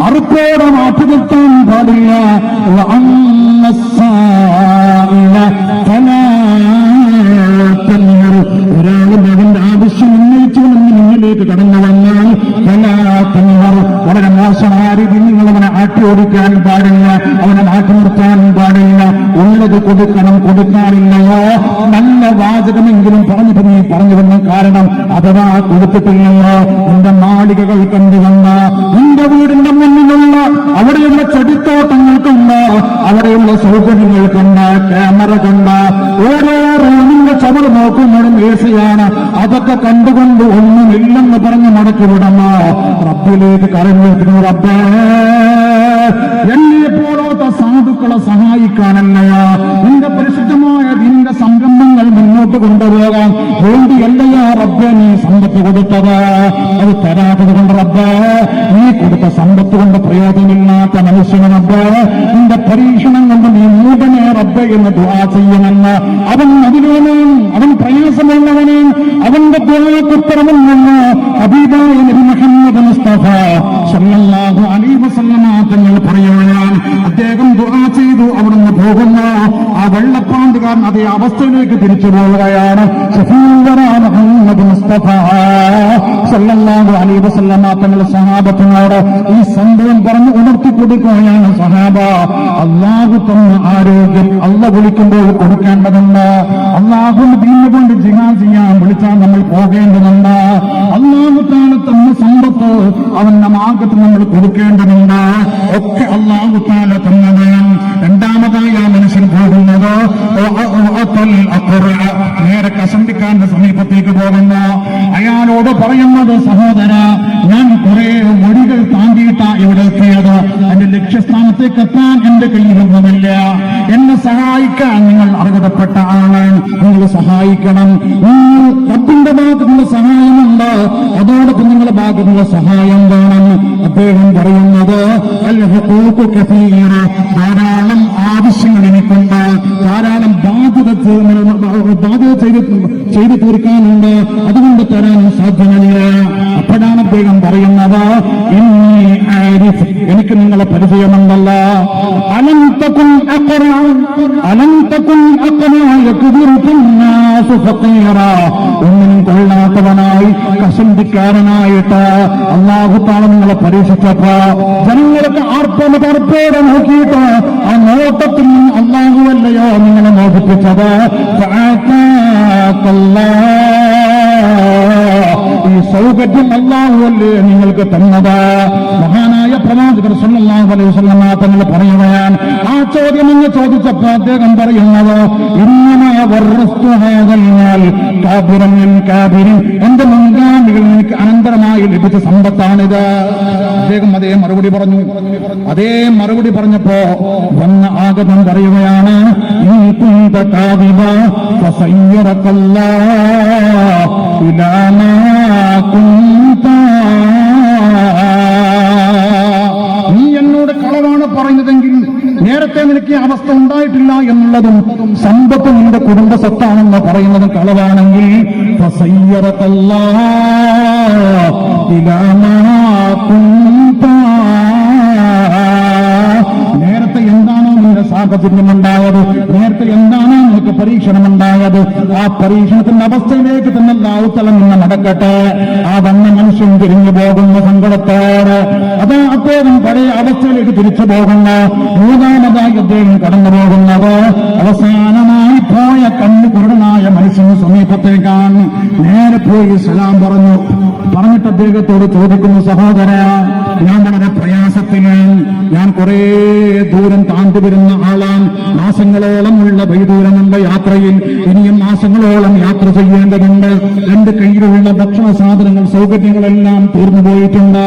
അറുപ്പോടെ മാറ്റി നിർത്താൻ പാടില്ല. ഒരാളും അവന്റെ ആവശ്യം ഉന്നയിച്ചുകൊണ്ട് മുന്നിലേക്ക് കടന്നു വന്നാൽ വളരെ മോശമായ രീതിയിൽ നിങ്ങൾ അവനെ ആട്ടി ഓടിക്കാൻ പാടില്ല, അവനെ മാറ്റി നിർത്താൻ പാടില്ല. ഉള്ളത് കൊടുക്കാനില്ലയോ, നല്ല വാചകമെങ്കിലും പറഞ്ഞിട്ട് നീ പറഞ്ഞു വന്ന കാരണം അഥവാ കൊടുത്തിട്ടില്ലയോ, നിന്റെ മാളികകൾ കണ്ടുകൊണ്ട്, നിന്റെ വീടിന്റെ മുന്നിലുള്ള അവിടെയുള്ള ചെടിത്തോട്ടങ്ങൾ കണ്ട്, അവിടെയുള്ള സൗകര്യങ്ങൾ കണ്ട്, ക്യാമറ കണ്ട്, ഓരോ റൂമിന്റെ ചവറ് നോക്കുന്നതും ഏസിയാണ്, അതൊക്കെ കണ്ടുകൊണ്ട് ഒന്നുമില്ലെന്ന് പറഞ്ഞ് മടക്കി വിടണോ? റബ്ബിലേക്ക് കരഞ്ഞെടുക്കുന്നു, റബ്ബേ എന്നെ പോലത്തെ സാധുക്കളെ സഹായിക്കാനല്ലയോ, നിന്റെ പരിശുദ്ധമായ നിന്റെ സംരംഭങ്ങൾ മുന്നോട്ട് കൊണ്ടുപോകാൻ വേണ്ടിയല്ലയോ റബ്ബേ നീ സമ്പത്ത് കൊടുത്തത്. അത് തരാത്തത് കൊണ്ട് റബ്ബേ, നീ കൊടുത്ത സമ്പത്ത് കൊണ്ട് പ്രയോജനമില്ലാത്ത മനുഷ്യന് റബ്ബേ, നിന്റെ പരീക്ഷണം കൊണ്ട് നീ മൂടനെ റബ്ബേ എന്ന് ദുആ ചെയ്യണമെന്ന്. അവൻ അതിനോനും അവൻ പ്രയാസമുള്ളവനും അവന്റെ ദുആക്കുത്തരമെന്ന് ഹബീബായ നബി മുഹമ്മദ് മുസ്തഫ സല്ലല്ലാഹു അലൈഹി വസല്ലമ തങ്ങൾ പറയുകയാണ്. അദ്ദേഹം ദുആ ചെയ്തു, അവിടുന്ന് പോകുന്നു. ആ വെള്ളപ്പാണ്ടുകാരൻ അതേ അവസ്ഥയിലേക്ക് തിരിച്ചു പോവുകയാണ്. മുഹമ്മദ് മുസ്തഫ സല്ലല്ലാഹു അലൈഹി വസല്ലമ തങ്ങൾ സഹാബത്തിനോട് ഈ സംഭവം പറഞ്ഞ് ഉണർത്തി കൊടുക്കുകയാണ്. സഹാബ, അല്ലാഹു തന്ന ആരോഗ്യം അല്ല വിളിക്കുമ്പോൾ കൊടുക്കേണ്ടതുണ്ട്. അല്ലാഹുവിന്റെ ദീനിനെ കൊണ്ട് ജിഹാദ് ചെയ്യാൻ വിളിച്ചാൽ നമ്മൾ പോകേണ്ടതുണ്ട്. അല്ലാഹു തആല തന്ന സമ്പത്ത് അവന്റെ മാർഗത്തിൽ നമ്മൾ കൊടുക്കേണ്ടതുണ്ട്. ഒക്കെ അല്ലാഹു തആല തന്നതാണ്. രണ്ടാമതായി ആ മനുഷ്യൻ പോകുന്നത് നേരെ കസണ്ടിക്കാരന്റെ സമീപത്തേക്ക് പോകുന്നു. അയാളോട് പറയുന്നത്, സഹോദര, ഞാൻ കുറെ വഴികൾ താണ്ടിയിട്ടാ ഇവിടെ എത്തിയത്, എന്റെ ലക്ഷ്യസ്ഥാനത്തേക്ക് എത്താൻ എന്റെ കയ്യിലൊന്നുമില്ല, എന്നെ സഹായിക്കാൻ നിങ്ങൾ അർഹതപ്പെട്ട ആളാണ്, നിങ്ങൾ സഹായിക്കണം. റബ്ബിന്റെ ഭാഗത്തുള്ള സഹായമുണ്ട്, അതോടൊപ്പം നിങ്ങളുടെ ഭാഗത്തുള്ള സഹായം വേണം. അദ്ദേഹം പറയുന്നത്, ധാരാളം ആവശ്യങ്ങൾ എനിക്കുണ്ട്, ധാരാളം ബാധ്യത ബാധ്യത ചെയ്തു തീർക്കാനുണ്ട്, അതുകൊണ്ട് തരാൻ സാധ്യമല്ല. അപ്പോഴാണ് അദ്ദേഹം പറയുന്നത്, എനിക്ക് നിങ്ങളെ പരിചയമുണ്ടല്ലോ. ഒന്നിനും കൊള്ളാത്തവനായി കശന്തിക്കാരനായിട്ട് അല്ലാഹു തആല നിങ്ങളെ പരീക്ഷിച്ചപ്പോ ജനങ്ങൾക്ക് ആർപ്പോടെ നോക്കിയിട്ട് ആ നോട്ടത്തിൽ നിന്ന് അല്ലാഹുവല്ലയോ നിങ്ങളെ മോഹിപ്പിച്ചത്. ഈ സൗകര്യം അല്ലാഹുവല്ലേ നിങ്ങൾക്ക് തന്നത്. മഹാനായ പ്രവാചകർ സല്ലല്ലാഹു അലൈഹി വസല്ലം തങ്ങൾ പറയുകയാണ്, ആ ചോദ്യം എന്ന് ചോദിച്ചപ്പോൾ അദ്ദേഹം പറയുന്നത്, എന്റെ മുൻഗാമികൾ എനിക്ക് അനന്തരമായി ലഭിച്ച സമ്പത്താണിത്. അദ്ദേഹം അതേ മറുപടി പറഞ്ഞു. അതേ മറുപടി പറഞ്ഞപ്പോ വന്ന ആഗതം പറയുകയാണ്, നീ എന്നോട് കളവാണ് പറയുന്നതെങ്കിൽ നേരത്തെ നിനക്ക് അവസ്ഥ ഉണ്ടായിട്ടില്ല എന്നുള്ളതും സമ്പത്ത് നിന്റെ കുടുംബ സ്വത്താണെന്ന് പറയുന്നതും കളവാണെങ്കിൽ നേരത്തെ എന്താണോ നിന്റെ സാഹചര്യമുണ്ടായത്, നേരത്തെ എന്താണോ നിനക്ക് പരീക്ഷണമുണ്ടായത്, ആ പരീക്ഷണത്തിന്റെ അവസ്ഥയിലേക്ക് തന്നെ അല്ലാഹു തആല നിന്നെ നടക്കട്ടെ. ആ വന്ന മനുഷ്യൻ തിരിഞ്ഞു പോകുന്ന സങ്കടത്തോടെ അത് അദ്ദേഹം പഴയ അവസ്ഥയിലേക്ക് തിരിച്ചു പോകുന്ന മൂന്നാമതായി അദ്ദേഹം കടന്നു പോകുന്നത് അവസാനമായി പോയ കണ്ണു കുരുടനായ മനുഷ്യന് സമീപത്തേക്കാണ്. നേരെ പോയി സലാം പറഞ്ഞിട്ട് അദ്ദേഹത്തോട് ചോദിക്കുന്നു, സഹോദര, ഞാൻ വളരെ പ്രയാസത്തിലാണ്, ഞാൻ കുറെ ദൂരം താണ്ടി വരുന്ന ആളാണ്, മാസങ്ങളോളമുള്ള വൈദൂരമുള്ള യാത്രയിൽ ഇനിയും മാസങ്ങളോളം യാത്ര ചെയ്യേണ്ടതുണ്ട്, എന്റെ കയ്യിലുള്ള ഭക്ഷണ സാധനങ്ങൾ സൗകര്യങ്ങളെല്ലാം തീർന്നു പോയിട്ടുണ്ട്,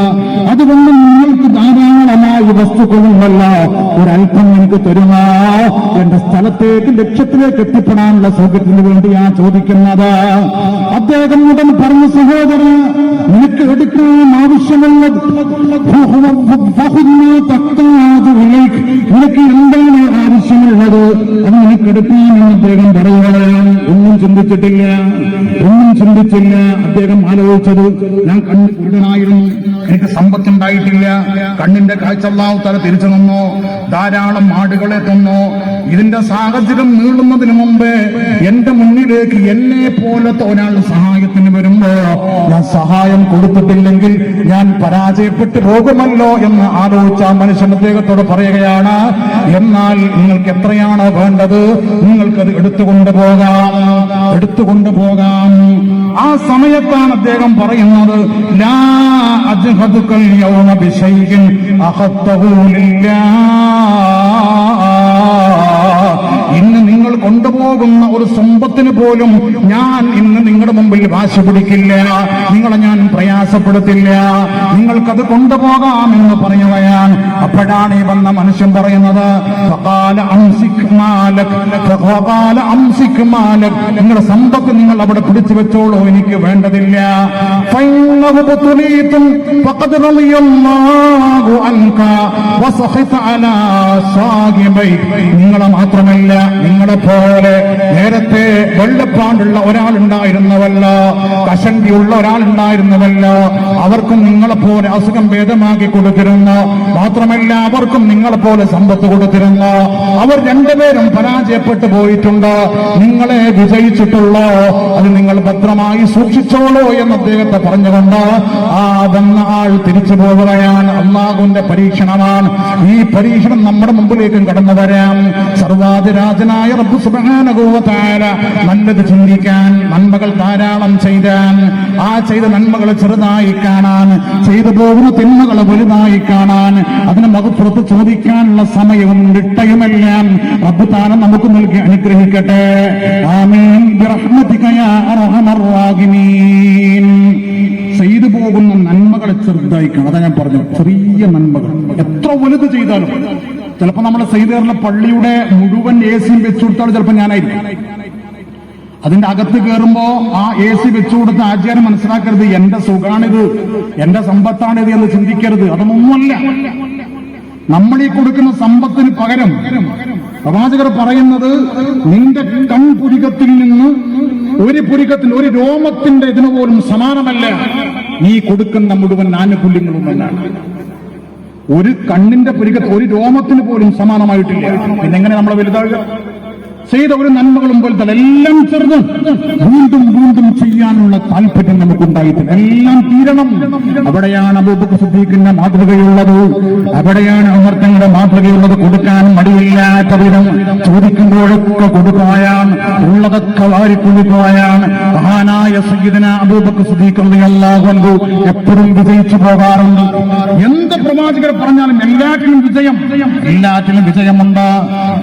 അതുകൊണ്ട് നിങ്ങൾക്ക് ധാരാളമായി വസ്തുക്കളുമല്ല, ഒരൽപ്പം എനിക്ക് തരുമോ? എന്റെ സ്ഥലത്തേക്ക് ലക്ഷ്യത്തിലേക്ക് എത്തിപ്പെടാനുള്ള സൗകര്യത്തിന് വേണ്ടിയാണ് ചോദിക്കുന്നത്. അദ്ദേഹം ഉടൻ പറഞ്ഞു, സഹോദര, നിനക്ക് എടുക്കാൻ ആവശ്യമുള്ളത് നിനക്ക് എന്താണ് ആവശ്യമുള്ളത് അത് നിനക്ക് എടുക്കാമെന്ന് അദ്ദേഹം പറയുകയാണ്. ഒന്നും ചിന്തിച്ചില്ല. അദ്ദേഹം ആലോചിച്ചത്, ഞാൻ കണ്ണ് കുരുടനായിരുന്നു, എനിക്ക് സമ്പത്തുണ്ടായിട്ടില്ല, കണ്ണിന്റെ കാഴ്ച അല്ലാഹു തആല തിരിച്ചു തന്നു, ധാരാളം ആടുകളെ തന്നു. ഇതിന്റെ സാഹചര്യം നീളുന്നതിന് മുമ്പ് എന്റെ മുന്നിലേക്ക് എന്നെ പോലത്തെ ഒരാൾ സഹായത്തിന് വരുമ്പോ ഞാൻ സഹായം കൊടുത്തിട്ടില്ലെങ്കിൽ ഞാൻ പരാജയപ്പെട്ടു പോകുമല്ലോ എന്ന് ആലോചിച്ച മനുഷ്യൻ അദ്ദേഹത്തോട് പറയുകയാണ്, എന്നാൽ നിങ്ങൾക്ക് എത്രയാണോ വേണ്ടത് നിങ്ങൾക്കത് എടുത്തുകൊണ്ടുപോകാം. ആ സമയത്താണ് അദ്ദേഹം പറയുന്നത്, ലാ അജ്ഹദുകൽ യൗമ ബിശൈഇൻ അഖദ്തഹു ലില്ലാഹ്. ഇന്ന് നിങ്ങൾ കൊണ്ടുപോകുന്ന ഒരു സമ്പത്തിന് പോലും ഞാൻ ഇന്ന് നിങ്ങളുടെ മുമ്പിൽ വാശി പിടിക്കില്ല, നിങ്ങളെ ഞാൻ പ്രയാസപ്പെടുത്തില്ല, നിങ്ങൾക്കത് കൊണ്ടുപോകാമെന്ന് പറയുകയാണ്. അപ്പോഴാണ് ഈ വന്ന മനുഷ്യൻ പറയുന്നത്, നിങ്ങളുടെ സമ്പത്ത് നിങ്ങൾ അവിടെ പിടിച്ചു വെച്ചോളൂ, എനിക്ക് വേണ്ടതില്ല. നിങ്ങളെ മാത്രമല്ല, നിങ്ങളെ പോലെ നേരത്തെ വെള്ളപ്പാണ്ടുള്ള ഒരാളുണ്ടായിരുന്നവല്ല, കഷണ്ടിയുള്ള ഒരാളുണ്ടായിരുന്നവല്ല, അവർക്കും നിങ്ങളെപ്പോലെ അസുഖം ഭേദമാക്കി കൊടുത്തിരുന്നു. മാത്രമല്ല അവർക്കും നിങ്ങളെപ്പോലെ സമ്പത്ത് കൊടുത്തിരുന്നു. അവർ രണ്ടുപേരും പരാജയപ്പെട്ടു പോയിട്ടുണ്ട്, നിങ്ങളെ വിജയിച്ചിട്ടുള്ളോ അത് നിങ്ങൾ ഭദ്രമായി സൂക്ഷിച്ചോളൂ എന്ന് അദ്ദേഹത്തെ പറഞ്ഞുകൊണ്ട് ആ വന്ന ആൾ തിരിച്ചു പോവുകയാണ്. അല്ലാഹുവിന്റെ പരീക്ഷണമാണ്. ഈ പരീക്ഷണം നമ്മുടെ മുമ്പിലേക്കും കടന്നു വരാം. സർവാധിരാജനായ റബ്ബ് സുബ്ഹാനഹു വ തആല നല്ലത് ചിന്തിക്കാൻ, നന്മകൾ ധാരാളം ചെയ്താൻ, ആ ചെയ്ത നന്മകൾ ചെറുതായി കാണാൻ, ചെയ്തു പോകുന്ന തിന്മകൾ വലുതായി കാണാൻ, അതിന് മഗ്ഫിറത്ത് ചോദിക്കാനുള്ള സമയവും നിട്ടയുമെല്ലാം റബ്ബ് തആല നമുക്ക് നൽകി അനുഗ്രഹിക്കട്ടെ. ആമീൻ ബിറഹ്മതിക യാ അർഹമർ റഹീമീൻ. ചെയ്തു പോകുന്ന നന്മകളെ ചെറുതായി കാണാൻ, അതാ ഞാൻ പറഞ്ഞു, ചെറിയ നന്മകൾ എത്ര വലുത് ചെയ്താലും. ചിലപ്പോ നമ്മുടെ സൈദേറിലെ പള്ളിയുടെ മുഴുവൻ AC വെച്ചു കൊടുത്താൽ ചിലപ്പോൾ ഞാനായിരിക്കും. അതിന്റെ അകത്ത് കയറുമ്പോ ആ AC വെച്ചു കൊടുത്ത ആചാരം മനസ്സിലാക്കരുത്, എന്റെ സുഖാണിത്, എന്റെ സമ്പത്താണിത് എന്ന് ചിന്തിക്കരുത്. അതൊന്നുമല്ല. നമ്മൾ ഈ കൊടുക്കുന്ന സമ്പത്തിന് പകരം പ്രവാചകർ പറയുന്നത് നിന്റെ കൺപുരികത്തിൽ നിന്ന് ഒരു പുരികത്തിൽ ഒരു രോമത്തിന്റെ ഇതിനു പോലും സമാനമല്ല നീ കൊടുക്കുന്ന മുഴുവൻ ആനുകൂല്യങ്ങളും എന്നാണ്. ഒരു കണ്ണിന്റെ പുരികത്തിൽ ഒരു രോമത്തിന് പോലും സമാനമായിട്ടില്ല. പിന്നെങ്ങനെ നമ്മളെ വലുതാവുക? ചെയ്ത ഒരു നന്മകളും പോലത്തെ എല്ലാം ചെറുത് വീണ്ടും വീണ്ടും ചെയ്യാനുള്ള താല്പര്യം നമുക്കുണ്ടായിട്ടില്ല. എല്ലാം തീരണം. അവിടെയാണ് അബൂബക്കർ സിദ്ദീഖിന്റെ മാതൃകയുള്ളത്, അവിടെയാണ് ഉമർ തങ്ങളുടെ മാതൃകയുള്ളത്. കൊടുക്കാൻ മടിയില്ലാത്ത വിധം ചോദിക്കുമ്പോഴൊക്കെ കൊടുക്കുകയാണ്, ഉള്ളതൊക്കെ വാരിക്കൊടുക്കുകയാണ്. മഹാനായ സയ്യിദന അബൂബക്കർ സിദ്ദീഖ് റളിയല്ലാഹു അൻഹു എപ്പോഴും വിജയിച്ചു പോകാറുണ്ട്. എന്ത് പ്രവാചകർ പറഞ്ഞാലും എല്ലാറ്റിലും വിജയം, എല്ലാറ്റിലും വിജയമുണ്ട്.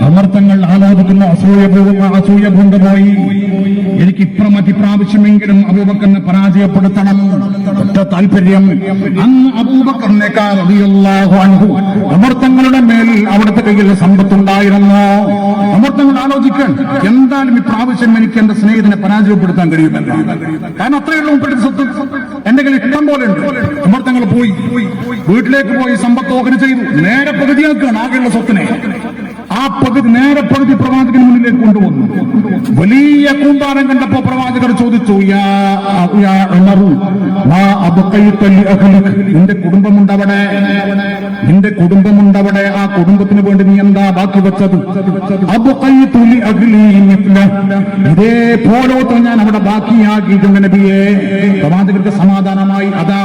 ഉമർ തങ്ങൾ ആലോചിക്കുന്ന അസൂയ കൊണ്ടുപോയി എനിക്ക് ഇപ്രാവശ്യമെങ്കിലും അബൂബക്കറിനെ പരാജയപ്പെടുത്തണം. ഒറ്റ താല്പര്യം. അന്ന് അബൂബക്കറിനേക്കാൾ റളിയല്ലാഹു അൻഹു ഉമർ തങ്ങളുടെ മേൽ അവിടുത്തെ കയ്യിൽ സമ്പത്തുണ്ടായിരുന്നു. ഉമർ തങ്ങൾ ആലോചിക്കാൻ എന്തായാലും ഇപ്രാവശ്യം എനിക്ക് എന്റെ സ്നേഹിതനെ പരാജയപ്പെടുത്താൻ കഴിയുമല്ലോ. കാരണം അത്രയുള്ള മുമ്പത്തെ സ്വത്ത് എന്റെ കയ്യിൽ ഇഷ്ടം പോലെ ഉണ്ട്. ഉമർ തങ്ങൾ പോയി വീട്ടിലേക്ക് പോയി സമ്പത്ത് ഓഹരി ചെയ്തു. നേരെ പകുതിയാക്കുകയാണ് ആകെയുള്ള സ്വത്തിനെ. ആ നേരെ പകുതി പ്രവാചകന് മുന്നിലേക്ക് കൊണ്ടുവന്നു. വലിയ കൂമ്പാരം കണ്ടപ്പോ പ്രവാചകർ ചോദിച്ചു, നിന്റെ കുടുംബമുണ്ടവിടെ, നിന്റെ കുടുംബമുണ്ടവിടെ, ആ കുടുംബത്തിന് വേണ്ടി നീ എന്താ ബാക്കി വെച്ചത്? ഇതേപോലത്തെ ഞാൻ അവിടെ ബാക്കിയാക്കിയിട്ടുണ്ട് നബിയെ. പ്രവാചകർക്ക് സമാധാനമായി. അതാ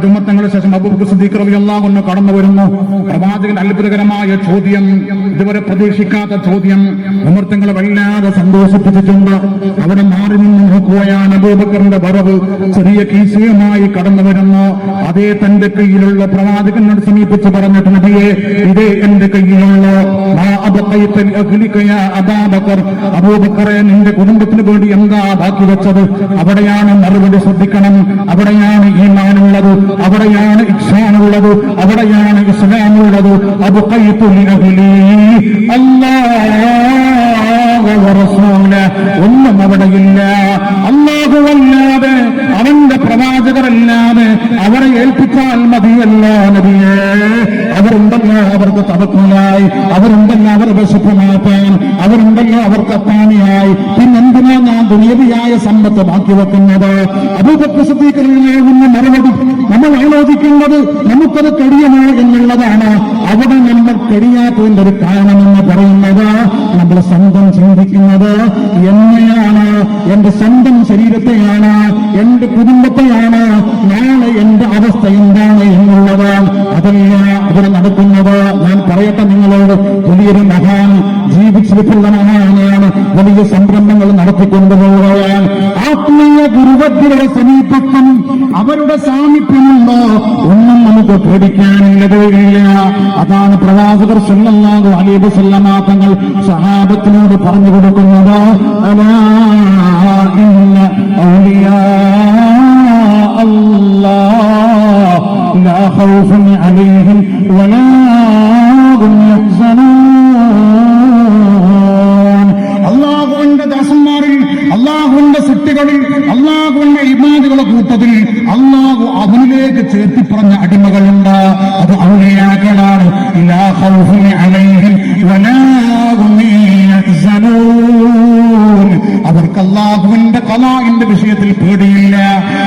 ഉമ്മത്തങ്ങളുടെ ശേഷം അബൂബക്കർ സിദ്ദീഖ് റളിയല്ലാഹു അൻഹു കടന്നു വരുന്നു. പ്രവാചകൻ അത്ഭുതകരമായ ചോദ്യം, ഇതുവരെ പ്രതീക്ഷിക്കാത്ത ചോദ്യം ഉമർ തങ്ങളെ വല്ലാതെ സന്തോഷിപ്പിച്ചിട്ടുണ്ട്. അവിടെ മാറി നിന്ന് നോക്കുകയാണ്. അബൂബക്കറിന്റെ വരവ് ചെറിയ കീശയുമായി കടന്നു വരുന്നു. അതേ തന്റെ കയ്യിലുള്ള പ്രവാചകനോട് സമീപിച്ച് പറഞ്ഞിട്ട്, നബിയെ ഇതേ എന്റെ കയ്യിലുള്ള അബൂബക്കറെ നിന്റെ കുടുംബത്തിന് വേണ്ടി എന്താ ബാക്കി വെച്ചത്? അവിടെയാണ് മറുപടി. ശ്രദ്ധിക്കണം. അവിടെയാണ് ഈമാനുള്ളത്, അവിടെയാണ് ഇഹ്സാനുള്ളത്, അവിടെയാണ് ഇസ്ലാമുള്ളത്. അബ്ഖൈതു ലിഅഹ്ലി അല്ലാഹു വറസൂല. ഒന്നും അവിടെയില്ല. അല്ലാഹുവല്ലാതെ അവന്റെ പ്രവാചകരല്ലാതെ അവരെ ഏൽപ്പിച്ചാൽ മതിയല്ലോ നബിയേ. അവരുണ്ടല്ലോ അവർക്ക് തവക്കുലായി, അവരുണ്ടല്ലോ അവർ വിശപ്പ് മാറ്റാൻ, അവരുണ്ടല്ലോ അവർക്ക് അത്താണിയായി. പിന്നെന്തിനാ ഞാൻ ദുനിയവിയായ സമ്പത്ത് ബാക്കി വെക്കുന്നത്? അബൂബക്കർ സിദ്ദീഖ് റളിയല്ലാഹു മറുപടി നമ്മൾ ആലോചിക്കുന്നത് നമുക്കത് കഴിയണോ എന്നുള്ളതാണ്. അവിടെ നമ്മൾ കഴിയാത്തതിന്റെ ഒരു കാരണമെന്ന് പറയുന്നത് നമ്മൾ സ്വന്തം ചിന്തിക്കുന്നത് എന്നെയാണ്, എന്റെ സ്വന്തം ശരീരത്തെയാണ്, എന്റെ കുടുംബത്തെയാണ്, നാളെ എന്റെ അവസ്ഥ എന്താണ് എന്നുള്ളത്. അതല്ല ഇവിടെ നടക്കുന്നത്. ഞാൻ പറയട്ടെ നിങ്ങളോട്, വലിയൊരു മഹാൻ ജീവിച്ചിരിപ്പുള്ള മഹാനാണ്, വലിയ സംരംഭങ്ങൾ നടത്തിക്കൊണ്ടുപോവുകയാണ്. ആത്മീയ ഗുരുവര്യരുടെ സമീപത്വം, അവരുടെ സാമീപ്യമുണ്ടോ ഒന്നും നമുക്ക് പേടിക്കാനുള്ളതേ ഇല്ല. അതാണ് പ്രവാചകർ സല്ലല്ലാഹു അലൈഹി വസല്ലമ തങ്ങൾ സഹാബത്തിനോട് പറഞ്ഞു കൊടുക്കുന്നത്. അലാ ഇന്ന ഔലിയാ അല്ലാഹ് ലാ ഖൗഫുൻ അലൈഹിം വലാ ഹും യഹ്സനൂൻ. അല്ലാഹുവിന്റെ ദാസന്മാരിൽ, അല്ലാഹുവിന്റെ സൃഷ്ടികളിൽ, അല്ലാഹുവിന്റെ ഇബാദുകളുടെ കൂട്ടത്തിൽ അല്ലാഹു അവനിലേക്ക് ചേർത്തി പറഞ്ഞ അടിമകളുണ്ട്. അത് ഔലിയാക്കളാണ്. ലാ ഖൗഫുൻ അലൈഹിം വലാ ഹും യഹ്സനൂൻ. അവർക്ക് അല്ലാഹുവിന്റെ ഖലാഇന്റെ വിഷയത്തിൽ പേടിയില്ല.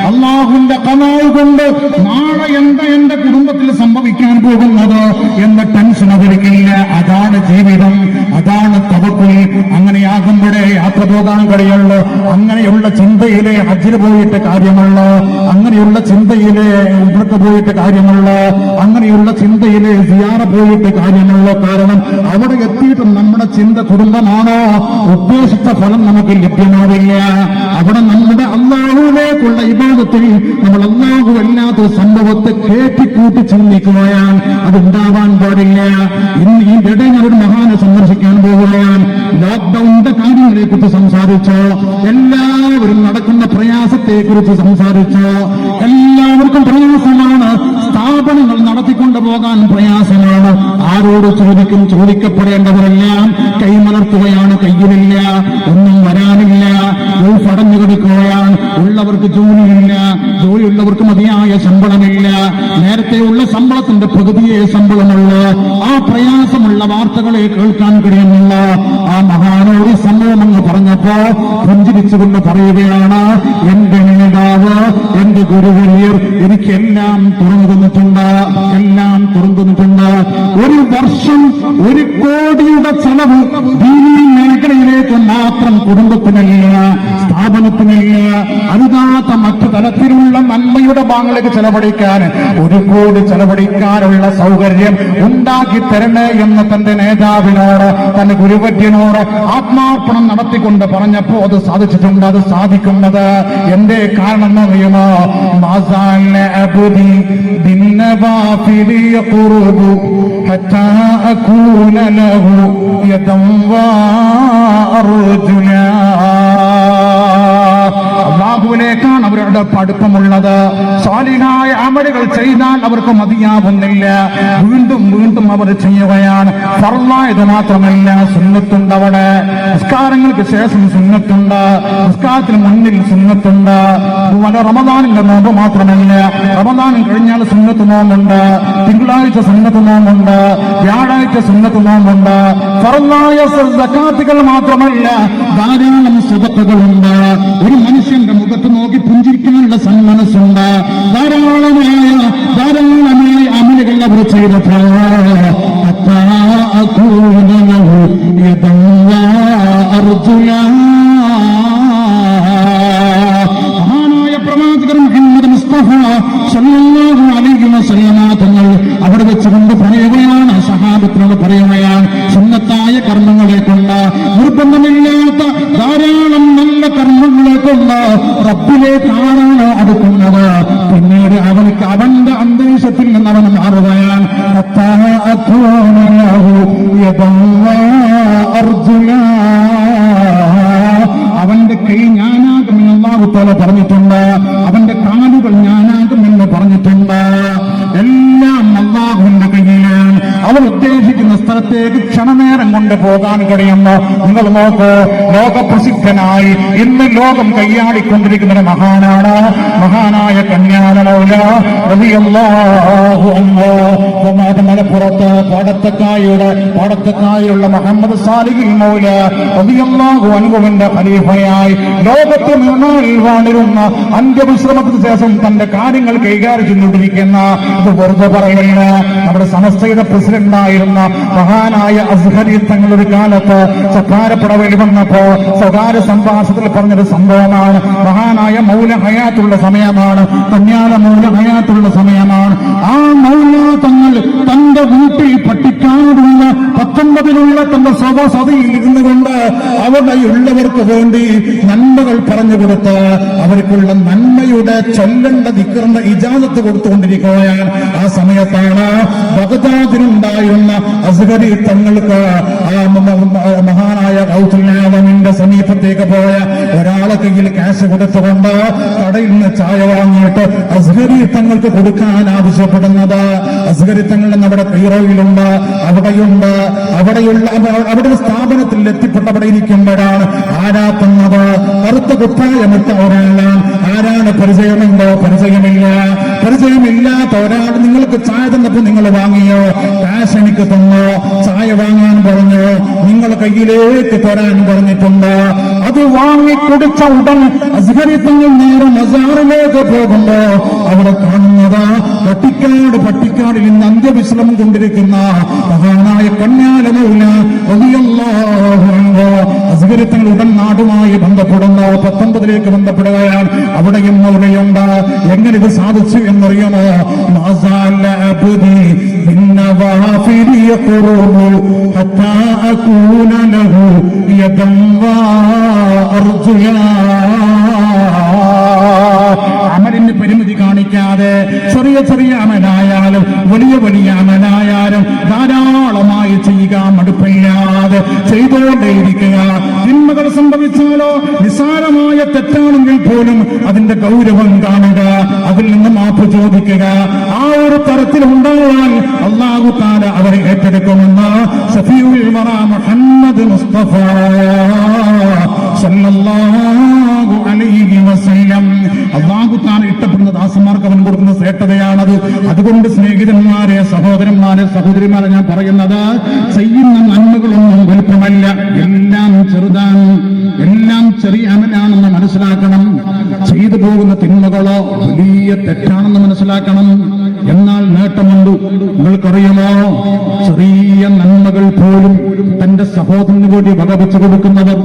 അല്ലാഹുവിന്റെ ഖലാഅ് കൊണ്ട് നാളെ എന്താ എന്റെ കുടുംബത്തിൽ സംഭവിക്കാൻ പോകുന്നത് എന്ന ടെൻഷൻ അവർക്കില്ല. അതാണ് ജീവിതം, അതാണ് തവക്കുൽ. അങ്ങനെയാകുമ്പോഴേ യാത്ര പോകാൻ കഴിയുള്ളൂ. അങ്ങനെയുള്ള ചിന്തയിലെ ഹജ്ജിന് പോയിട്ട് കാര്യമുള്ളൂ, അങ്ങനെയുള്ള ചിന്തയിലെ ഉംറക്ക് പോയിട്ട് കാര്യമുള്ളൂ, അങ്ങനെയുള്ള ചിന്തയിലെ സിയാറ പോയിട്ട് കാര്യമുള്ളൂ. കാരണം അവിടെ എത്തിയിട്ട് നമ്മുടെ ചിന്ത കുടുംബമാണോ, ഉദ്ദേശിച്ച ഫലം നമുക്ക് ലഭ്യമാവില്ല. അവിടെ നമ്മുടെ അല്ലാഹുവിലേക്കുള്ള ഇബാദത്തിൽ നമ്മൾ അല്ലാഹു അല്ലാത്ത സംഭവത്തെ കേട്ടിക്കൂട്ടി ചിന്തിക്കുകയാണ്. അതുണ്ടാവാൻ പാടില്ല. ഇന്ന് ഈ ഇടയിൽ ഒരു മഹാനെ സന്ദർശിക്കാൻ പോവുകയാണ്. ലോക്ക്ഡൌണിന്റെ കാര്യങ്ങളെ കുറിച്ച് സംസാരിച്ചോ, എല്ലാവരും നടക്കുന്ന പ്രയാസത്തെ കുറിച്ച് സംസാരിച്ചോ. എല്ലാവർക്കും പ്രയാസമാണ്, സ്ഥാപനങ്ങൾ നടത്തിക്കൊണ്ടു പോകാൻ പ്രയാസമാണ്. ആരോട് ചോദിക്കും? ചോദിക്കപ്പെടേണ്ടവരെല്ലാം കൈമലർത്തുകയാണ്. കയ്യിലില്ല, ഒന്നും വരാനില്ല. ഗൾഫ് അടഞ്ഞു കിടക്കുകയാണ്. ഉള്ളവർക്ക് ജോലിയില്ല, ജോലിയുള്ളവർക്ക് മതിയായ ശമ്പളമില്ല. നേരത്തെയുള്ള ശമ്പളത്തിന്റെ പകുതിയെ ശമ്പളമുള്ളൂ. ആ പ്രയാസമുള്ള വാർത്തകളെ കേൾക്കാൻ കഴിയുന്നില്ല. ആ മഹാനോട് സംഭവം എന്ന് പറഞ്ഞപ്പോ പുഞ്ചിരിച്ചുകൊണ്ട് പറയുകയാണ്, എന്റെ നേതാവ്, എന്റെ ഗുരുവര്യർ എനിക്കെല്ലാം തുറന്നു തന്നിട്ടുണ്ട്, എല്ലാം തുറന്നു തന്നിട്ടുണ്ട്. ഒരു വർഷം 1 കോടിയുടെ ചെലവ് ദീനീ മേഖലയിലേക്ക് മാത്രം കുടുംബത്തിനില്ല, സ്ഥാപനത്തിനില്ല. അതിനകത്ത് മറ്റു തരത്തിലുള്ള നന്മയുടെ ഭാഗങ്ങളിലേക്ക് ചെലവഴിക്കാൻ 1 കോടി ചെലവഴിക്കാനുള്ള സൗകര്യം ഉണ്ടാക്കി തരണേ എന്ന് തന്റെ നേതാവിനോട്, തന്റെ ഗുരുവര്യനോട് ആത്മാർപ്പണം നടത്തിക്കൊണ്ട് പറഞ്ഞപ്പോ അത് സാധിച്ചിട്ടുണ്ട്. അത് സാധിക്കുന്നത് എന്റെ കാരണം എന്നറിയുമോ? അല്ലാഹുവിലേക്കാണ് അവരുടെ അടുപ്പമുള്ളത്. സാലിഹായ അമലുകൾ ചെയ്താൽ അവർക്ക് മതിയാവുന്നില്ല, വീണ്ടും വീണ്ടും അവർ ചെയ്യുകയാണ്. ഫർളായത് മാത്രമല്ല, സുന്നത്തുണ്ട്. അവിടെ നിസ്കാരങ്ങൾക്ക് ശേഷം സുന്നത്തുണ്ട്, നിസ്കാരത്തിന് മുന്നിൽ സുന്നത്തുണ്ട്. റമദാനിന്റെ നോമ്പ് മാത്രമല്ല, റമദാനും കഴിഞ്ഞാൽ സുന്നത്ത് നോമ്പുണ്ട്, തിങ്കളാഴ്ച സുന്നത്ത് നോമ്പുണ്ട്, വ്യാഴാഴ്ച സുന്നത്ത് നോമ്പുണ്ട്. ഫർളായ സക്കാത്തുകൾ മാത്രമല്ല, ധാരാളം സ്വതക്കകളുണ്ട്. ഒരു മനുഷ്യന്റെ മുഖത്ത് നോക്കി പുഞ്ചിരിക്കാനുള്ള സന്മനസ്സുണ്ട്. ധാരാളമായ അമലുകൾ അവർ ചെയ്തപ്പോൾ മഹാനായ പ്രവാചകർ മുഹമ്മദ് മുസ്തഫ സല്ലല്ലാഹു അലൈഹി വസല്ലമ തങ്ങൾ അവിടെ വെച്ചുകൊണ്ട് പറയുകയാണ്, സഹാബത്തിനോട് പറയുകയാണ്, സുന്നത്തായ കർമ്മങ്ങളെ കൊണ്ട്, നിർബന്ധമില്ലാത്ത ധാരാളം നല്ല കർമ്മങ്ങളെ കൊണ്ട് റബ്ബിലേക്കാണ് അടുക്കുന്നത്. പിന്നീട് അവർക്ക് അവന്റെ അന്തരീക്ഷത്തിൽ നിന്ന് അവൻ മാറുകയാണ്. അവന്റെ കൈ ഞാനാകുമെന്ന് അല്ലാഹു തആല പറഞ്ഞിട്ടുണ്ട്, അവന്റെ കാലുകൾ ഞാനാകുമെന്ന് പറഞ്ഞിട്ടുണ്ട്. എല്ലാം അല്ലാഹുവിന്റെ കയ്യിലാണ്. അവർ ഉദ്ദേശിക്കുന്ന സ്ഥലത്തേക്ക് ക്ഷണനേരം കൊണ്ട് പോകാൻ കഴിയുന്നു. നിങ്ങൾ നോക്കൂ, ലോകപ്രസിദ്ധനായി ഇന്ന് ലോകം കയ്യാടിക്കൊണ്ടിരിക്കുന്ന മഹാനാണ് മഹാനായ കന്യാന മൗല റളിയല്ലാഹു അൻഹു. മലപ്പുറത്ത് പാടത്തക്കായുള്ള മുഹമ്മദ് സാലിഹിൽ മൗല റളിയല്ലാഹു അൻഹുവിന്റെ ഖലീഫയായി ലോകത്ത് വാണിരുന്ന അന്ത്യവിശ്രമത്തിന് ശേഷം തന്റെ കാര്യങ്ങൾ കൈകാര്യം ചെയ്തുകൊണ്ടിരിക്കുന്ന, ഇത് വെറുതെ പറയില്ല, നമ്മുടെ സമസ്തയുടെ പ്രസിഡന്റായിരുന്ന മഹാനായ അസ്ഹരി തങ്ങൾ ഒരു കാലത്ത് ചക്കാരപ്പടവിൽ വന്നപ്പോ സ്വകാര്യ സംഭാഷണത്തിൽ പറഞ്ഞൊരു സംഭവമാണ്. മഹാനായ മൗല ഹയാത്തുള്ള സമയമാണ്, കന്യാല മൗല ഹയാത്തുള്ള സമയമാണ്. ആ മൗല തങ്ങൾ തന്റെ വീട്ടിൽ പട്ടിക്കാടുള്ള 19ലുള്ള തന്റെ സ്വസതിയിൽ ഇരുന്നു കൊണ്ട് അവിടെയുള്ളവർക്ക് വേണ്ടി നന്മകൾ പറഞ്ഞു കൊടുത്ത് അവർക്കുള്ള നന്മയുടെ ചൊല്ലേണ്ട ദിക്റിന്റെ ഇജാസത്ത് കൊടുത്തുകൊണ്ടിരിക്കുകയാണ്. ആ സമയത്താണ് ബഗ്ദാദിലുണ്ടായിരുന്ന അസ്ഹരി തങ്ങൾക്ക് ആ മഹാനായ ഗൗസുൽ ആദമിന്റെ സമീപത്തേക്ക് പോയ ഒരാളെ കയ്യിൽ ക്യാഷ് കൊടുത്തുകൊണ്ട് കടയിൽ നിന്ന് ചായ വാങ്ങിയിട്ട് അസ്ഹരി തങ്ങൾക്ക് കൊടുക്കാൻ ആവശ്യപ്പെടുന്നത്. അസ്ഹരി തങ്ങൾ നമ്മുടെ കൈറോയിലുണ്ട്, അവിടെയുണ്ട്. അവിടെ സ്ഥാപനത്തിൽ എത്തിപ്പെട്ട് അവിടെ ഇരിക്കുമ്പോഴാണ് ആരാത്തുന്നത് കറുത്ത കുപ്പായമിട്ട ഒരാളാണ്. ആരാണ്? പരിചയമുണ്ടോ? പരിചയമില്ലാത്ത ഒരാൾ നിങ്ങൾക്ക് ചായ തന്നപ്പോ നിങ്ങൾ വാങ്ങിയോ? കാശ് എനിക്ക് തന്നോ? ചായ വാങ്ങാൻ പറഞ്ഞു, നിങ്ങൾ കയ്യിലേക്ക് തരാൻ പറഞ്ഞിട്ടുണ്ട്. അത് വാങ്ങിക്കുടിച്ച ഉടൻ അസ്ഹരി തങ്ങൾ നേരെ മസാറിലേക്ക് പോകുമ്പോ അവിടെ കാണുന്നത് പട്ടിക്കാടിൽ ഇന്ന് അന്ത്യവിശ്രമം കൊണ്ടിരിക്കുന്ന മഹാനായ കന്യാല മൗല റളിയല്ലാഹു അൻഹു. അസ്ഹരി തങ്ങൾ ഉടൻ നാടുമായി ബന്ധപ്പെടുന്നു, 19ലേക്ക് ബന്ധപ്പെടുകയാണ്. അവിടെയും മൗലയുണ്ട്. എങ്ങനെ ഇത് സാധിച്ചു എന്നറിയാമോ? അമലിന് പരിമിതി കാണിക്കാതെ ചെറിയ അമലായാലും വലിയ അമലായാലും ധാരാളമായി ചെയ്യുക, മടുപ്പില്ലാതെ ചെയ്തുകൊണ്ടേയിരിക്കുക. തിന്മകൾ സംഭവിച്ചാലോ നിസ്സാരമായ തെറ്റാണെങ്കിൽ പോലും അതിന്റെ ഗൗരവം കാണുക, അതിൽ നിന്ന് മാപ്പ് ചോദിക്കുക. ആ ഒരു തരത്തിൽ ഉണ്ടായാൽ അല്ലാഹു തആല അവരെ ഏറ്റെടുക്കുമെന്ന് ശഫീഉൽ വറ മുഹമ്മദ് മുസ്തഫ സല്ലല്ലാഹു അലൈഹി വസല്ലം. അല്ലാഹു തആല ഇഷ്ടപ്പെടുന്ന ദാസന്മാർക്ക് അവൻ കൊടുക്കുന്ന ശ്രേഷ്ഠതയാണത്. അതുകൊണ്ട് സ്നേഹിതന്മാരെ, സഹോദരന്മാരെ, സഹോദരിമാരെ, ഞാൻ പറയുന്നത് ചെയ്യുന്ന നന്മകളൊന്നും വലുപ്പമല്ല, എല്ലാം ചെറുതാണ്, എല്ലാം ചെറിയ അമലാണെന്ന് മനസ്സിലാക്കണം. ചെയ്തു പോകുന്ന തിന്മകളോ വലിയ തെറ്റാണെന്ന് മനസ്സിലാക്കണം. എന്നാൽ നേട്ടമുണ്ട്. നിങ്ങൾക്കറിയുമോ, ചെറിയ നന്മകൾ പോലും തന്റെ സഹോദരന് വേണ്ടി വകവെച്ചു കൊടുക്കുന്നവർ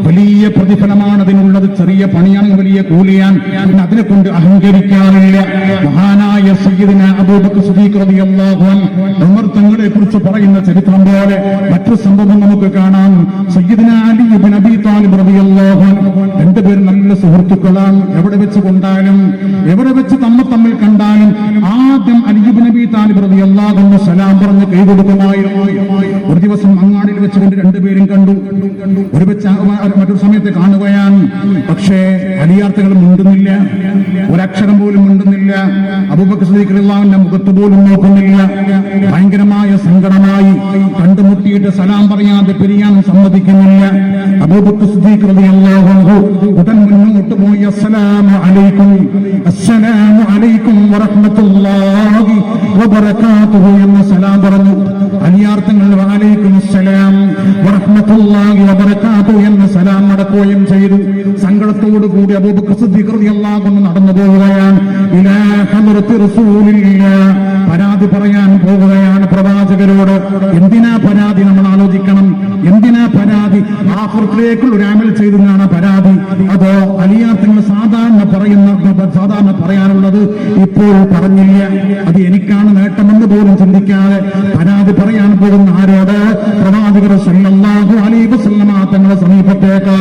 വലിയ പ്രതിഫലമാണ് അതിനുള്ളത്. ചെറിയ പണിയാണെങ്കിൽ വലിയ കൂലിയാണ്. പിന്നെ അതിനെ കൊണ്ട് അഹങ്കരിക്കാറില്ല. മഹാനായ സയ്യിദുന അബൂബക്കർ സിദ്ദീഖ് റളിയല്ലാഹു അൻഹു ഉമർ തങ്ങളെ കുറിച്ച് പറയുന്ന ചരിത്രം പോലെ മറ്റൊരു സംഭവം നമുക്ക് കാണാം. സയ്യിദുന അലി ഇബ്നു അബീ താലിബ് റളിയല്ലാഹു അൻഹു രണ്ടുപേരും നല്ല സുഹൃത്തുക്കളാണ്. എവിടെ വെച്ച് കൊണ്ടാലും, എവിടെ വെച്ച് തമ്മിൽ കണ്ടാലും ആദ്യം അലി ഇബ്നു അബീ താലിബ് റളിയല്ലാഹു അൻഹു സലാം പറഞ്ഞ് കൈ കൊടുക്കുമായിരുന്നു. ഒരു ദിവസം അങ്ങാടിയിൽ വെച്ചുകൊണ്ട് രണ്ടുപേരും കണ്ടു. മറ്റൊരു സമയത്ത് കാണുകയാണ്. പക്ഷേ അലിയാർത്തകൾ മിണ്ടുന്നില്ല, ഒരക്ഷരം പോലും മിണ്ടുന്നില്ല. അബൂബക്കർ സിദ്ദീഖ് റളിയല്ലാഹു അൻഹുവിന്റെ മുഖത്ത് പോലും നോക്കുന്നില്ല. ഭയങ്കരമായ സങ്കടമായി. കണ്ടുമുട്ടിയിട്ട് സലാം പറയാതെ പിരിയാൻ സമ്മതിക്കുന്നില്ല. അബൂബക്കർ സിദ്ദീഖ് റളിയല്ലാഹു അൻഹു ഉടൻ മുന്നോട്ട് പോയി അസ്സലാമു അലൈക്കും, അസ്സലാമു അലൈക്കും വറഹ്മത്തുള്ളാഹി വബറകാതുഹു എന്ന സലാം പറഞ്ഞു. അലിയാർത്തങ്ങൾ വഅലൈക്കും അസ്സലാം വറഹ്മത്തുള്ളാഹി വബറകാതുഹു എന്ന സലാം നടക്കുകയും ചെയ്തു. സങ്കടത്തോടു കൂടി അബൂബക്കർ സിദ്ദീഖ് റളിയല്ലാഹു അൻഹു നടന്നു പോവുകയാണ്. ഇലാ ഹദ്റത്തി റസൂലില്ലാഹ്, പരാതി പറയാൻ പോവുകയാണ് പ്രവാചകരോട്. എന്തിനാ പരാതി? നമ്മൾ ആലോചിക്കണം. എന്തിനാ പരാതി? ആഖിറത്തിലേക്കുള്ള ഒരു അമൽ ചെയ്തതാണ് പരാതി. അതോ അലിയാർത്തങ്ങൾ സാധാരണ പറയാനുള്ളത് ഇപ്പോൾ പറഞ്ഞില്ല, അത് എനിക്കാണ് നേട്ടമെന്ന് പോലും ചിന്തിക്കാതെ പരാതി പറയാൻ പോകുന്ന ആരോട്? പ്രവാചകർ സല്ലല്ലാഹു അലൈഹി വസല്ലമ തങ്ങളുടെ സമീപത്തേക്ക്.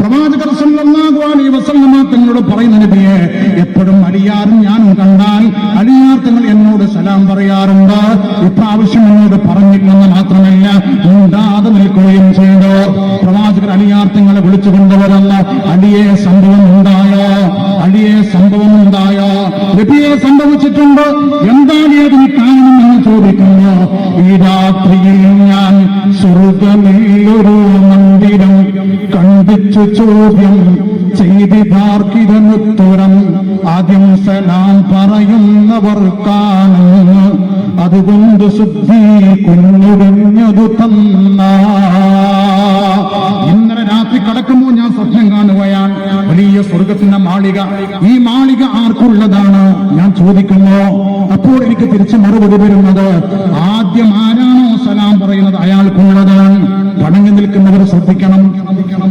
പ്രവാചകർ സല്ലല്ലാഹു അലൈഹി വസല്ലമ തങ്ങളോട് പറയുന്ന നബിയെ, എപ്പോഴും അലിയാറും ഞാനും കണ്ടാൽ അലിയാർ തങ്ങൾ എന്നോട് സലാം പറയാറുണ്ട്. ഇപ്രാവശ്യം എന്നോട് പറഞ്ഞില്ലെന്ന് മാത്രമല്ല, ഉണ്ടാതെ നിൽക്കുകയും ചെയ്തു. പ്രവാചകർ അലിയാർ തങ്ങളെ വിളിച്ചു കൊണ്ടുവരല്ല. അലിയെ സംഭവം ഉണ്ടായോ? അലിയെ സംഭവം ഉണ്ടായോ? നബിയെ സംഭവിച്ചിട്ടുണ്ട്. എന്താണ് അതിന് കാരണമെന്ന് ചോദിക്കുന്നു. ഈ രാത്രിയിൽ ഞാൻ സ്വർഗമില്ലൊരു മന്ദിരം കണ്ടിച്ചു ചോദ്യം ചെയ്തിതാർക്കിതനുത്തരം. ആദ്യം സലാം പറയുന്നവർക്കാണെന്ന്, അതുകൊണ്ട് ശുദ്ധി കുഞ്ഞുടിഞ്ഞതു തന്ന. ഇന്നലെ രാത്രി കടക്കുമ്പോൾ ഞാൻ സ്വപ്നം കാണുകയാണ്. വലിയ സ്വർഗത്തിന്റെ മാളിക. ഈ മാളിക ആർക്കുള്ളതാണ് ഞാൻ ചോദിക്കുന്നു. അപ്പോൾ എനിക്ക് തിരിച്ച് മറുപടി വരുന്നത്, ആദ്യം ആരാണോ സലാം പറയുന്നത് അയാൾക്കുള്ളതാണ്. പടങ്ങി നിൽക്കുന്നവർ ശ്രദ്ധിക്കണം.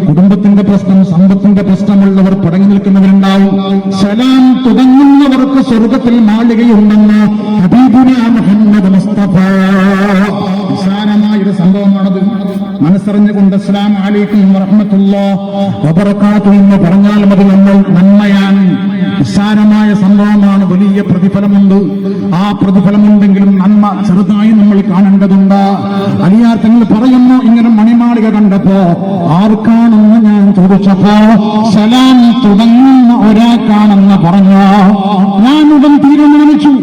കുടുംബത്തിന്റെ പ്രശ്നം, സമ്പത്തിന്റെ പ്രശ്നമുള്ളവർ പടങ്ങി നിൽക്കുന്നവരുണ്ടാവും. സലാം തുടങ്ങുന്നവർക്ക് സ്വർഗത്തിൽ മാളികയുണ്ടെന്ന് ഹബീബുന മുഹമ്മദ് മുസ്തഫ. നിസ്സാരമായൊരു സംഭവമാണത്. മനസ്സറിഞ്ഞുകൊണ്ട് അസ്സലാമു അലൈക്കും വറഹ്മത്തുള്ളാഹി വബറകാതുഹു എന്ന് പറഞ്ഞാൽ മതി, നമ്മൾ നന്മയാണ്. നിസ്സാരമായ സംഭവമാണ്. വലിയ പ്രതിഫലമുണ്ട്. ആ പ്രതിഫലമുണ്ടെങ്കിലും നന്മ ചെറുതായി നമ്മൾ കാണേണ്ടതുണ്ട്. അലിയാർ തങ്ങൾ പറയുന്നു, ഇങ്ങനെ മണിമാളിക കണ്ടപ്പോ ആർക്കാണെന്ന് ഞാൻ ചോദിച്ചപ്പോ സലാം തുടങ്ങുന്ന ഒരാൾക്കാണെന്ന് പറഞ്ഞു. ഞാൻ ഉടൻ തീരുമാനിച്ചു,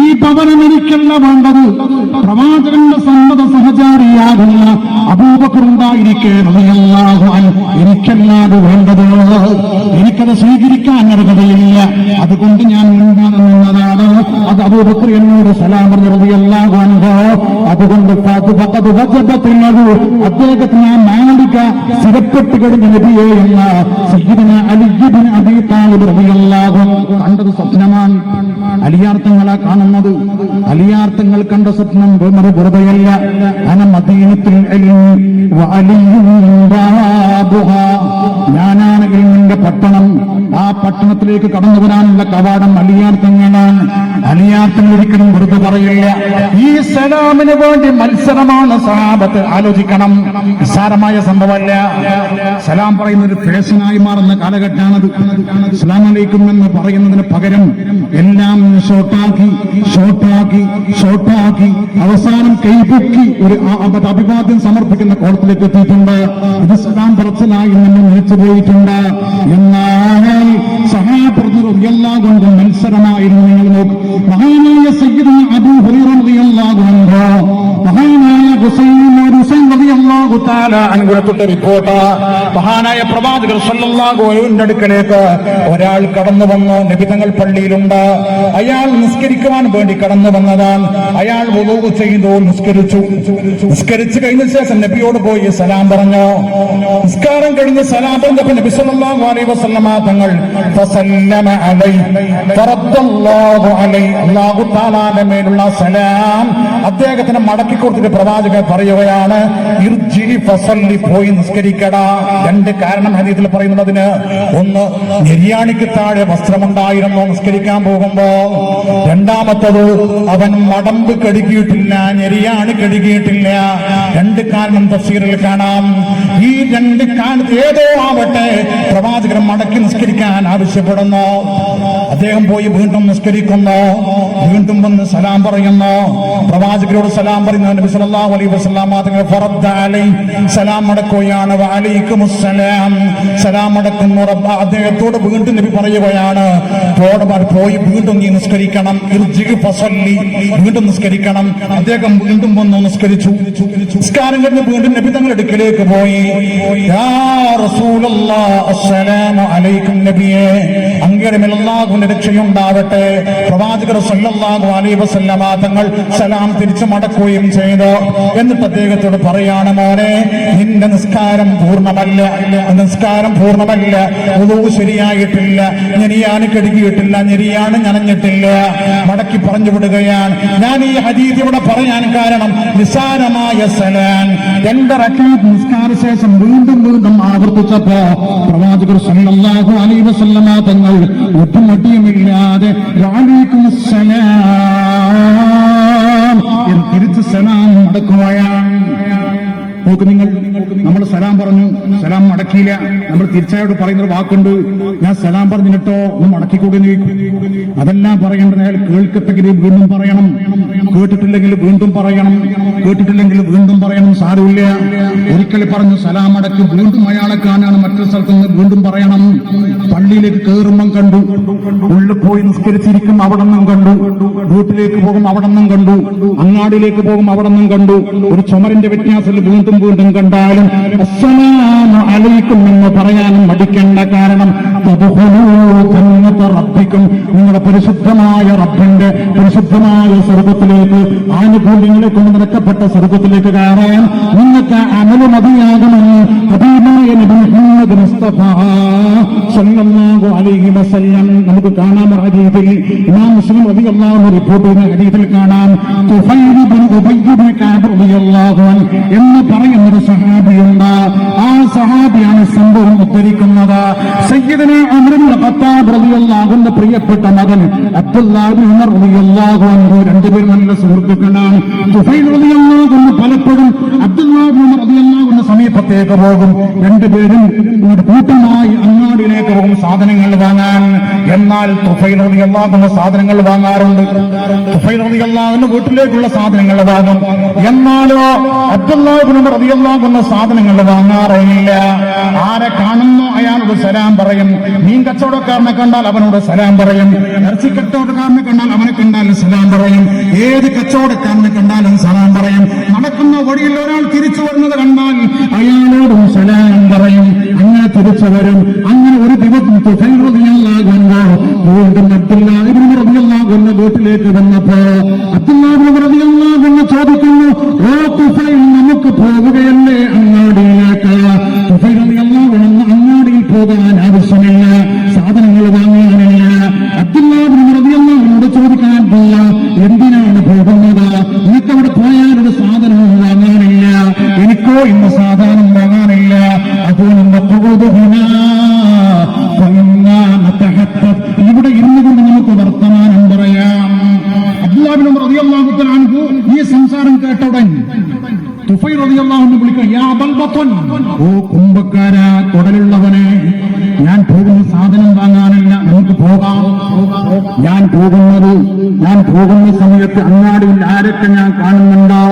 ഈ ഭവനം എനിക്കല്ല വേണ്ടത്. പ്രവാചകന്റെ സമ്മത സഹചാരിയാകുന്ന അബൂബക്കർ ഉണ്ടായിരിക്കെ റളിയല്ലാഹു അൻഹു എനിക്കല്ലാതെ വേണ്ടത്. എനിക്കത് സ്വീകരിക്കാൻ അർഹതയില്ല. അതുകൊണ്ട് ഞാൻ മുൻപാണ് നിന്നതാണ്. അത് അബൂബക്കർ എന്നോട് സലാം പറഞ്ഞു റളിയല്ലാഹു അൻഹു. അതുകൊണ്ട് അദ്ദേഹത്തിന് ആ മാളിക സ്ഥിരപ്പെട്ട് കഴിഞ്ഞ നബിയെ എന്ന സയ്യിദുന അലി ഇബ്നു അബീ താലിബ് റളിയല്ലാഹു അൻഹു കണ്ടത് സ്വപ്നമാണ്. അലിയാർത്തങ്ങളാ കാണുന്നത്. അലിയാർത്തങ്ങൾ കണ്ട സ്വപ്നം വെറുതെയല്ല. അന മദീനത്തുൽ ഇൽമി വഅലിയ്യുൻ ബാബുഹാ, ഞാനാണ് ഇൽമിന്റെ പട്ടണം. ആ പട്ടണത്തിലേക്ക് കടന്നു വരാനുള്ള കവാടം അലിയാർത്തങ്ങളാണ്. അലിയാർത്തങ്ങൾ ഒരിക്കലും വെറുതെ പറയില്ല. ഈ സലാമിന് വേണ്ടി മത്സരമാണ് സഹാബത്ത്. ആലോചിക്കണം, നിസ്സാരമായ സംഭവമല്ല. സലാം പറയുന്ന ഒരു ഫാഷനായി മാറുന്ന കാലഘട്ടമാണത്. അസ്സലാമു അലൈക്കും എന്ന് പറയുന്നതിന് പകരം എല്ലാം ഷോട്ടാക്കി അവസാനം കൈപൊക്കി ഒരു അഭിവാദ്യം സമർപ്പിക്കുന്ന കോളത്തിലേക്ക് എത്തിയിട്ടുണ്ട്. ഇത് സലാം പറച്ചിലായി നമ്മൾ നിലച്ചു പോയിട്ടുണ്ട്. എന്നാൽ സഹാബത്ത് റളിയല്ലാഹു അൻഹു മത്സരമായിരുന്നു. നിങ്ങൾ നോക്ക്, മഹാനായ സയ്യിദുന അബൂ ഹുറൈറ റളിയല്ലാഹു അൻഹു, മഹാനായ ഹുസൈൻ റളിയല്ലാഹു റളിയല്ലാഹു തആല അൻഹു തൊട്ട് റിപ്പോർട്ട്, മഹാനായ പ്രവാചകർ സല്ലല്ലാഹു അലൈഹി വസല്ലം അടുക്കലേക്ക് ഒരാൾ കടന്നു വന്നു. നബി തങ്ങൾ പള്ളിയിലുണ്ട്. അയാൾ നിസ്കരിക്കുവാൻ വേണ്ടി കടന്നു വന്നതാണ്. അയാൾ വുളൂ ചെയ്തു, നിസ്കരിച്ചു കഴിഞ്ഞ ശേഷം നബിയോട് പോയി സലാം പറഞ്ഞു. നിസ്കാരം കഴിഞ്ഞ് സലാം പറഞ്ഞപ്പോൾ നബി സല്ലല്ലാഹു അലൈഹി വസല്ലം തങ്ങൾ ഫസല്ലമ അലൈഹി ഫറദ്ദല്ലാഹു അലൈഹി, അല്ലാഹു തആലയുടെ മേലുള്ള സലാം അദ്ദേഹത്തിന് മടക്കി കൊടുത്തിട്ട് പ്രവാചകൻ പറയുകയാണ്, ഇർജി ഫസല്ലി, പോയി നിസ്കരിക്കടാ. രണ്ട് കാരണം ഹദീസിൽ പറയുന്നതിന്, ഒന്ന്, നെര്യാണിക്ക് താഴെ വസ്ത്രമുണ്ടായിരുന്നു നിസ്കരിക്കാൻ പോകുമ്പോ. രണ്ടാമത്തത്, അവൻ മടമ്പ് കഴുകിയിട്ടില്ല, നെര്യാണി കഴുകിയിട്ടില്ല. രണ്ട് കാരണം തഫ്സീറിൽ കാണാം. ഈ രണ്ട് കാലത്ത് ഏതോ ആവട്ടെ പ്രവാചകൻ മടക്കി നിസ്കരിക്കാൻ ആവശ്യപ്പെടുന്നു. അദ്ദേഹം പോയി വീണ്ടും നിസ്കരിക്കുന്നു, വീണ്ടും വന്ന് സലാം പറയുന്നു. പ്രവാചകരോട് സലാം പറയുന്ന നബി സല്ലല്ലാഹു അലൈഹി വസല്ലം തങ്ങൾ ഫറദ്ദ അലൈഹി, സലാം മടക്കുകയാണ്. വഅലൈക്കുമുസ്സലാം, സലാം മടക്കുന്നു. അദ്ദേഹത്തോട് വീണ്ടും നബി പറയുകയാണ്, പോയി വീണ്ടും നീ നിസ്കരിക്കണം. ഇർജി ഫസല്ലി, വീണ്ടും നിസ്കരിക്കണം. അദ്ദേഹം വീണ്ടും വന്നു നിസ്കരിച്ചു. നിസ്കാരം കഴിഞ്ഞ് വീണ്ടും നബി തങ്ങളുടെ അടുക്കലേക്ക് പോയി. യാ റസൂലല്ലാഹ്, അസ്സലാമു അലൈക്കും നബിയേ, അങ്ങയുടെ മേൽ അല്ലാഹുവിന്റെ രക്ഷയുണ്ടാവട്ടെ. പ്രവാചകർ സല്ലല്ലാഹു അലൈഹി വസല്ലം തങ്ങൾ സലാം തിരിച്ചു മടക്കുകയും ചെയ്തു. എന്നിട്ട് അദ്ദേഹത്തോട് പറയാണ്, മോനെ, നിന്റെ നിസ്കാരം പൂർണ്ണമല്ല, വുളൂ ശരിയായിട്ടില്ല, നെരിയാണ് കഴുകിയിട്ടില്ല, നെരിയാണ് നനഞ്ഞിട്ടില്ല. മടക്കി പറഞ്ഞു വിടുകയാണ്. ഞാൻ ഈ ഹദീസ് ഇവിടെ പറയാൻ കാരണം, നിസാരമായ സലാം 2 റക്അത്ത് നിസ്കാര ശേഷം വീണ്ടും ആവർത്തിച്ചപ്പോ പ്രവാചകർ സല്ലല്ലാഹു അലൈഹി വസല്ലം തങ്ങൾ ഒട്ടും മടിയുമില്ലാതെ വഅലൈക്കുമുസ്സലാം എന്ന് തിരിച്ച് സലാം മടക്കുകയാണ്. നോക്ക് നിങ്ങൾ, നമ്മൾ സലാം പറഞ്ഞു, സലാം മടക്കിയില്ല. നമ്മൾ തീർച്ചയായിട്ടും പറയുന്നൊരു വാക്കുണ്ട്, ഞാൻ സലാം പറഞ്ഞിട്ടോ ഒന്ന് മടക്കിക്കൂടെ ചോദിക്കും. അതെല്ലാം പറയേണ്ടത് അയാൾ കേൾക്കട്ടെങ്കിൽ വീണ്ടും പറയണം, കേട്ടിട്ടില്ലെങ്കിൽ വീണ്ടും പറയണം, സാരമില്ല. ഒരിക്കൽ പറഞ്ഞു സലാം മടക്കി, വീണ്ടും അയാളെ കാണാണ് മറ്റൊരു സ്ഥലത്ത് നിന്ന് വീണ്ടും പറയണം. പള്ളിയിലേക്ക് കയറുമ്പം കണ്ടു, ഉള്ളിൽ പോയി നിസ്കരിച്ചിരിക്കും, അവിടെ നിന്നും കണ്ടു. വീട്ടിലേക്ക് പോകും, അവിടെ നിന്നും കണ്ടു. അങ്ങാടിയിലേക്ക് പോകും, അവിടെ നിന്നും കണ്ടു. ഒരു ചുമരിന്റെ വ്യത്യാസത്തിൽ വീണ്ടും കണ്ടാലും അസ്സലാമു അലൈക്കും എന്ന് പറയാനും മടിക്കേണ്ട. കാരണം റബ്ബിക്കും, നിങ്ങളുടെ പരിശുദ്ധമായ റബ്ബിന്റെ പരിശുദ്ധമായ സ്വർഗത്തിലേക്ക്, ആനുകൂല്യങ്ങളെ കൊണ്ട് നിറക്കപ്പെട്ട സ്വർഗത്തിലേക്ക് കയറാൻ നിങ്ങൾക്ക് അമല് മതിയാകുമെന്ന് ഹബീബായ നബി മുഹമ്മദ് മുസ്തഫ സല്ലല്ലാഹു അലൈഹി വസല്ലം നമുക്ക് കാണാം. ഹദീസിൽ ഇമാം മുസ്ലിം റളിയല്ലാഹു അൻഹു റിപ്പോർട്ട് ചെയ്യുന്ന ഹദീസിൽ കാണാം, തുഫൈൽ ഇബ്നു ഉബയ്യ് ഇബ്നു കഅബ് റളിയല്ലാഹു അൻഹു എന്ന് പറയുന്നൊരു സഹാബിയുണ്ട്. ആ സഹാബിയാണ് സംഭവം ഉദ്ധരിക്കുന്നത്. സയ്യിദുനാ ഉമർ ഇബ്നു ഖത്താബ് റളിയല്ലാഹു അൻഹു പ്രിയപ്പെട്ട മകൻ അബ്ദുല്ലാഹ് ഇബ്നു ഉമർ റളിയല്ലാഹു അൻഹു, രണ്ടുപേരും നല്ല സുഹൃത്തുക്കളാണ്. തുഫൈൽ റളിയല്ലാഹു അൻഹു പലപ്പോഴും അബ്ദുല്ലാഹ് ഇബ്നു ഉമർ റളിയല്ലാഹു അൻഹു സമീപത്തേക്ക് പോകും. രണ്ടുപേരും കൂട്ടമായി അങ്ങാടിയിലേക്ക് പോകും സാധനങ്ങൾ വാങ്ങാൻ. എന്നാൽ തുഫൈൽ റളിയല്ലാഹു അൻഹു സാധനങ്ങൾ വാങ്ങാറുണ്ട്. തുഫൈൽ റളിയല്ലാഹു അൻഹു വീട്ടിലേക്കുള്ള സാധനങ്ങൾ വാങ്ങും. എന്നാലോ അബ്ദുല്ലാഹ് ഇബ്നു ഉമർ റളിയല്ലാഹു അൻഹു സാധനങ്ങൾ വാങ്ങാറില്ല. ആരെ കാണുന്നു അയാളോട് സലാം പറയും. മീൻ കച്ചവടക്കാരനെ കണ്ടാൽ അവനോട് സലാം പറയും. ഇറച്ചി കച്ചവടക്കാരനെ കണ്ടാൽ അവനെ കണ്ടാൽ സലാം പറയും. ഏത് കച്ചവടക്കാരനെ കണ്ടാലും സലാം പറയും. നടക്കുന്ന വഴിയിൽ ഒരാൾ തിരിച്ചു വരുന്നത് കണ്ടാൽ അയാളോടും സലാം പറയും. അങ്ങനെ തിരിച്ചു വരും. അങ്ങനെ ഒരു ദിവസം തുഫൈൽ റളിയല്ലാഹു അൻഹു വീണ്ടും അബ്ദുല്ലാഹ് ഇബ്നു ഉമർ റളിയല്ലാഹു അൻഹു വീട്ടിലേക്ക് വന്നപ്പോ അബ്ദുല്ലാഹ് ഇബ്നു ഉമർ റളിയല്ലാഹു അൻഹു ചോദിക്കുന്നു, ഓ തുഫൈൽ, നമുക്ക് പോവുകയല്ലേ അങ്ങാടിയിലേക്ക്? തുഫൈൽ റളിയല്ലാഹു അൻഹു അങ്ങാടിയിൽ പോകാൻ ആവശ്യമില്ല, സാധനങ്ങൾ വാങ്ങാനില്ല. അബ്ദുല്ലാഹ് ഇബ്നു ഉമർ റളിയല്ലാഹു അൻഹു ചോദിക്കാൻ പോയ, എന്തിനാണ് പോകുന്നത്? എനിക്കവിടെ പോയാൽ ഒരു സാധനവും വാങ്ങാനില്ല, എനിക്കോ ഇന്ന് സാധനം വാങ്ങാനില്ല. അതുകൊണ്ട് ഇവിടെ ഇരുന്നു കൊണ്ട് നമുക്ക് വർത്തമാനം പറയാം. അബ്ദുല്ലാഹ് ഇബ്നു ഉമർ റളിയല്ലാഹു അൻഹു ഈ സംസാരം കേട്ടോടൻ തുഫൈൽ റളിയല്ലാഹു അൻഹു വിളിക്കുക, യാ അബൽ ബത്ൻ, ഓ കുംഭക്കാരാ, കൊടലുള്ളവനെ, ഞാൻ പോകുന്ന സാധനം വാങ്ങാനില്ല, നമുക്ക് പോകാം. ഞാൻ പോകുന്ന സമയത്ത് അങ്ങാടിയിൽ ആരൊക്കെ ഞാൻ കാണുന്നുണ്ടോ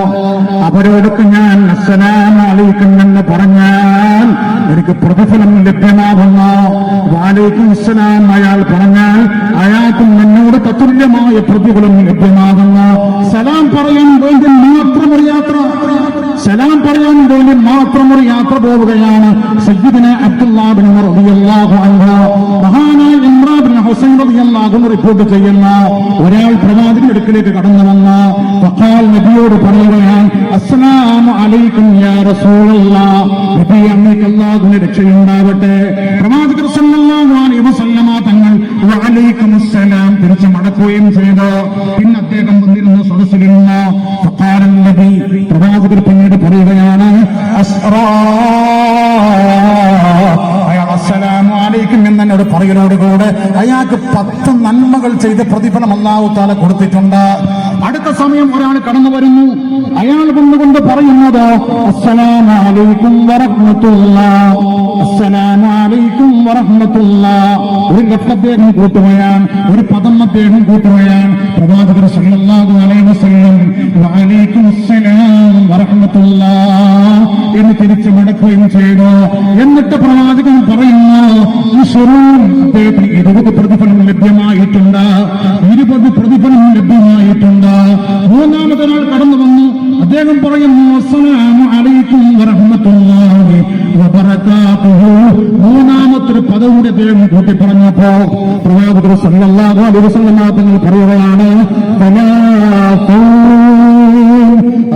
അവരോടൊക്കെ ഞാൻ അസ്സലാമു അലൈക്കും എന്ന് പറഞ്ഞാൽ എനിക്ക് പ്രതിഫലം ലഭ്യമാകുന്ന വഅലൈക്കും അസ്സലാം അയാൾ പറഞ്ഞാൽ അയാൾക്കും എന്നോട് തത്തുല്യമായ പ്രതിഫലം ലഭ്യമാകുന്ന സലാം പറയാൻ വേണ്ടി മാത്രം ഒരു യാത്ര, സലാം പറയാൻ വേണ്ടി മാത്രം ഒരു യാത്ര പോവുകയാണ്. സയ്യിദുന അബ്ദുല്ലാഹ് ബിൻ ഉമർ റളിയല്ലാഹു അൻഹു, മഹാനായ ഇമ്രാൻ ബിൻ ഹുസൈൻ റളിയല്ലാഹു അൻഹു റിപ്പോർട്ട് ചെയ്യുന്ന ഒരാൾ പ്രവാചകന്റെ അടുക്കലേക്ക് കടന്നു വന്ന ഫഖാൽ നബിയോട് പറയുകയാണ്, അസ്സലാമു അലൈക്കും യാ റസൂലല്ലാഹ്, നബി അങ്ങേക്ക് അല്ലാഹുവിന്റെ രക്ഷയുണ്ടാവട്ടെ. പ്രവാചകർ സല്ലല്ലാഹു അലൈഹി വസല്ലമ തങ്ങൾ വഅലൈക്കും അസ്സലാം തിരിച്ചു മടക്കുകയും ചെയ്തു. പിന്നെ അദ്ദേഹം വന്നിരുന്ന സദസ്സിലിരുന്ന ഫഖാല നബി, പ്രവാചകർ പിന്നീട് പറയുകയാണ്, അയാൾ അസ്സലാമു അലൈക്കും എന്നോട് പറയലോടുകൂടെ അയാൾക്ക് 10 നന്മകൾ ചെയ്ത് പ്രതിഫലം അല്ലാഹു തആല കൊടുത്തിട്ടുണ്ട്. അടുത്ത സമയം ഒരാൾ കടന്നു വരുന്നു, അയാൾ വന്നുകൊണ്ട് പറയുന്നത് അസ്സലാമു അലൈക്കും വറഹ്മത്തുള്ളാഹ്, അസ്സലാമു അലൈക്കും വറഹ്മത്തുള്ളാഹ്. ഒരു ലഫ്ദ് അദ്ദേഹം കൂട്ടുകയാണ്, ഒരു പദം അദ്ദേഹം കൂട്ടുകയാണ്. പ്രവാചകർ സല്ലല്ലാഹു അലൈഹി വസല്ലം വഅലൈക്കും അസ്സലാം വറഹ്മത്തുള്ളാഹ് എന്ന് തിരിച്ചു മടക്കുകയും ചെയ്തു. എന്നിട്ട് പ്രവാചകൻ പറയുന്നു, അദ്ദേഹത്തിന് 20 പ്രതിഫലം ലഭ്യമായിട്ടുണ്ട്, 20 പ്രതിഫലം ലഭ്യമായിട്ടുണ്ട്. മൂന്നാമതൊരാൾ കടന്നു വന്നു, അദ്ദേഹം പറയുന്നു അസ്സലാമു അലൈക്കും വറഹ്മത്തുള്ളാഹി വബറകാതുഹു. മൂന്നാമത്തൊരു പദവിടെ അദ്ദേഹം കൂട്ടി പറഞ്ഞപ്പോ പ്രവാചകർ സല്ലല്ലാഹു അലൈഹി വസല്ലം തങ്ങൾ പറയുകയാണ്,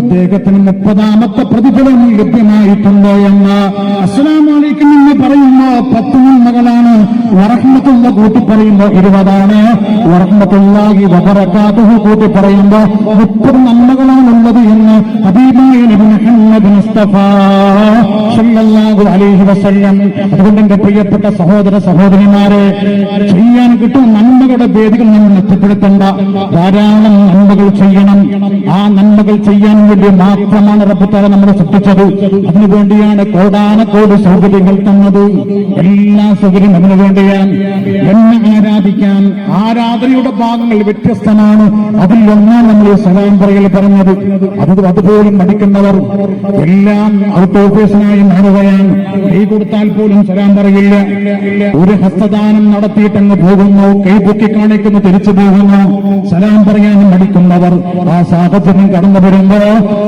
അദ്ദേഹത്തിന് 30ാമത്തെ പ്രതിഫലം ലഭ്യമായിട്ടുണ്ട് എന്ന്. അസ്സലാമു അലൈക്കും എന്ന് പറയുമ്പോ 10 നന്മകളാണ്, വറഹ്മത്തുള്ള കൂട്ടി പറയുമ്പോ 20ആണ്, വറഹ്മത്തുള്ളാഹി വബറകാതുഹു കൂട്ടി പറയുമ്പോ 30 നന്മകളാണുള്ളത് എന്ന് ഹബീബായ നബി മുഹമ്മദ് മുസ്തഫ സല്ലല്ലാഹു അലൈഹി വസല്ലം. അതുകൊണ്ട് എന്റെ പ്രിയപ്പെട്ട സഹോദര സഹോദരിമാരെ, ചെയ്യാൻ കിട്ടുന്ന നന്മകളുടെ വേദികൾ നമ്മൾ എത്തിപ്പെടുത്തേണ്ട, ധാരാളം നന്മകൾ ചെയ്യണം. ആ നന്മകൾ ചെയ്യാൻ വേണ്ടി മാത്രമാണ് റബ്ബ് തആല നമ്മളെ സൃഷ്ടിച്ചത്. അതിനുവേണ്ടിയാണ് കോടാനക്കോടി സൗകര്യങ്ങൾ തന്നത്. എല്ലാ സൗകര്യം അതിനു വേണ്ടിയാണ്. എന്നെ ആരാധിക്കാൻ ആരാധനയുടെ ഭാഗങ്ങൾ വ്യത്യസ്തമാണ്. അതിൽ ഒന്നാം നമ്മൾ സലാം പറയൽ പറഞ്ഞത്. അതുപോലും പഠിക്കുന്നവർ എല്ലാം ഔട്ട് ഓഫീസിനായി മാറുകയാണ്. കൈ കൊടുത്താൽ പോലും സലാം പറയില്ല. ഒരു ഹസ്തദാനം നടത്തിയിട്ടങ്ങ് പോകുന്നു, കൈ പൊക്കി കാണിക്കുന്നു, തിരിച്ചു പോകുന്നു. സലാം പറയാനും പഠിക്കുന്നവർ ആ സാഹചര്യം കടന്നു വരുമ്പോ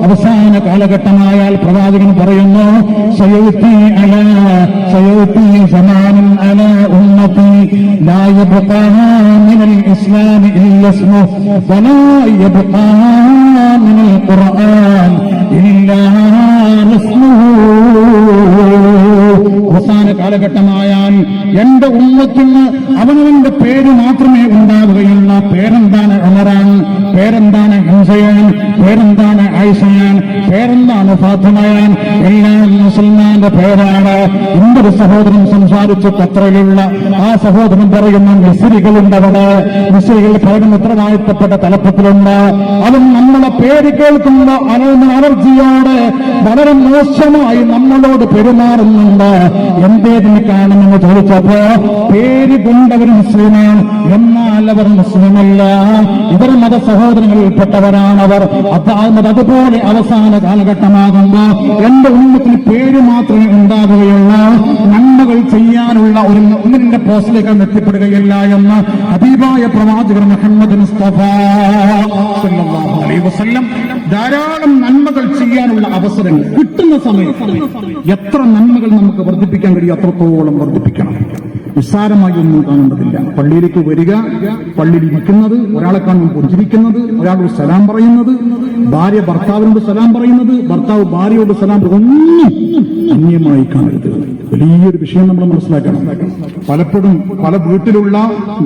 അവസാന കാലഘട്ടമായാൽ പ്രവാചകൻ പറയുന്നു, സയൗതി സമാനൻ അലാ ഉമ്മതി ലാ യബ്ഖാ മിനൽ ഇസ്ലാം ഇല്ലാ ഇസ്മുഹു വലാ യബ്ഖാ മിനൽ ഖുർആൻ ഇല്ലാ ഇസ്മുഹു. അവസാന കാലഘട്ടമായാൽ എന്റെ ഉമ്മത്തിന് അവനവന്റെ പേര് മാത്രമേ ഉണ്ടാവുകയുള്ളൂ. പേരെന്താണ് ഉമറാൻ, പേരെന്താണ് ഹംസയാൻ, പേരെന്താണ് ആയിഷയാൻ, പേരെന്താണ് ഫാത്തിമയാൻ, എല്ലാം മുസൽമാന്റെ പേരാണ്. എന്തൊരു സഹോദരൻ സംസാരിച്ചു ഖത്തറിലുള്ള ആ സഹോദരൻ പറയുന്ന മിസ്രികളുണ്ടവിടെ. മിസ്രികൾ പലരും ഉത്തരവാദിത്തപ്പെട്ട തലപ്പത്തിലുണ്ട്. അതും നമ്മളെ പേര് കേൾക്കുമ്പോ അലർജിയോടെ വളരെ മോശമായി നമ്മളോട് പെരുമാറുന്നുണ്ട്. എന്തേതിന് കാണുമെന്ന് ചോദിച്ചപ്പോ പേര് കൊണ്ടവർ മുസ്ലിമാണ്, എന്നാൽ അവർ മുസ്ലിമല്ല, ഇവർ മത സഹോദരങ്ങളിൽപ്പെട്ടവരാണവർ. അതുപോലെ അവസാന കാലഘട്ടമാകുമ്പോ എന്റെ ഉമ്മത്തിന് പേര് മാത്രമേ ഉണ്ടാകുകയുള്ളൂ, നന്മകൾ ചെയ്യാനുള്ള ഒന്നിന്റെ പോസ്റ്റിലേക്ക് എത്തിപ്പെടുകയില്ല എന്ന് ഹബീബായ പ്രവാചകർ മുഹമ്മദ് മുസ്തഫ സല്ലല്ലാഹു അലൈഹി വസല്ലം. ധാരാളം നന്മകൾ ചെയ്യാനുള്ള അവസരങ്ങൾ കിട്ടുന്ന സമയത്ത് എത്ര നന്മകൾ നമുക്ക് വർദ്ധിപ്പിക്കാൻ കഴിയും അത്രത്തോളം വർദ്ധിപ്പിക്കണം. നിസ്സാരമായി ഒന്നും കാണേണ്ടതില്ല. പള്ളിയിലേക്ക് വരിക, പള്ളിയിൽ ഇരിക്കുന്നത്, ഒരാളെ കാണുമ്പോൾ പുഞ്ചിരിക്കുന്നത്, ഒരാളോട് സലാം പറയുന്നത്, ഭാര്യ ഭർത്താവിനോട് സലാം പറയുന്നത്, ഭർത്താവ് ഭാര്യയോട് സലാം, ഒന്നും അന്യമായി കാണരുത്. വലിയൊരു വിഷയം നമ്മൾ മനസ്സിലാക്കണം. പലപ്പോഴും പല വീട്ടിലുള്ള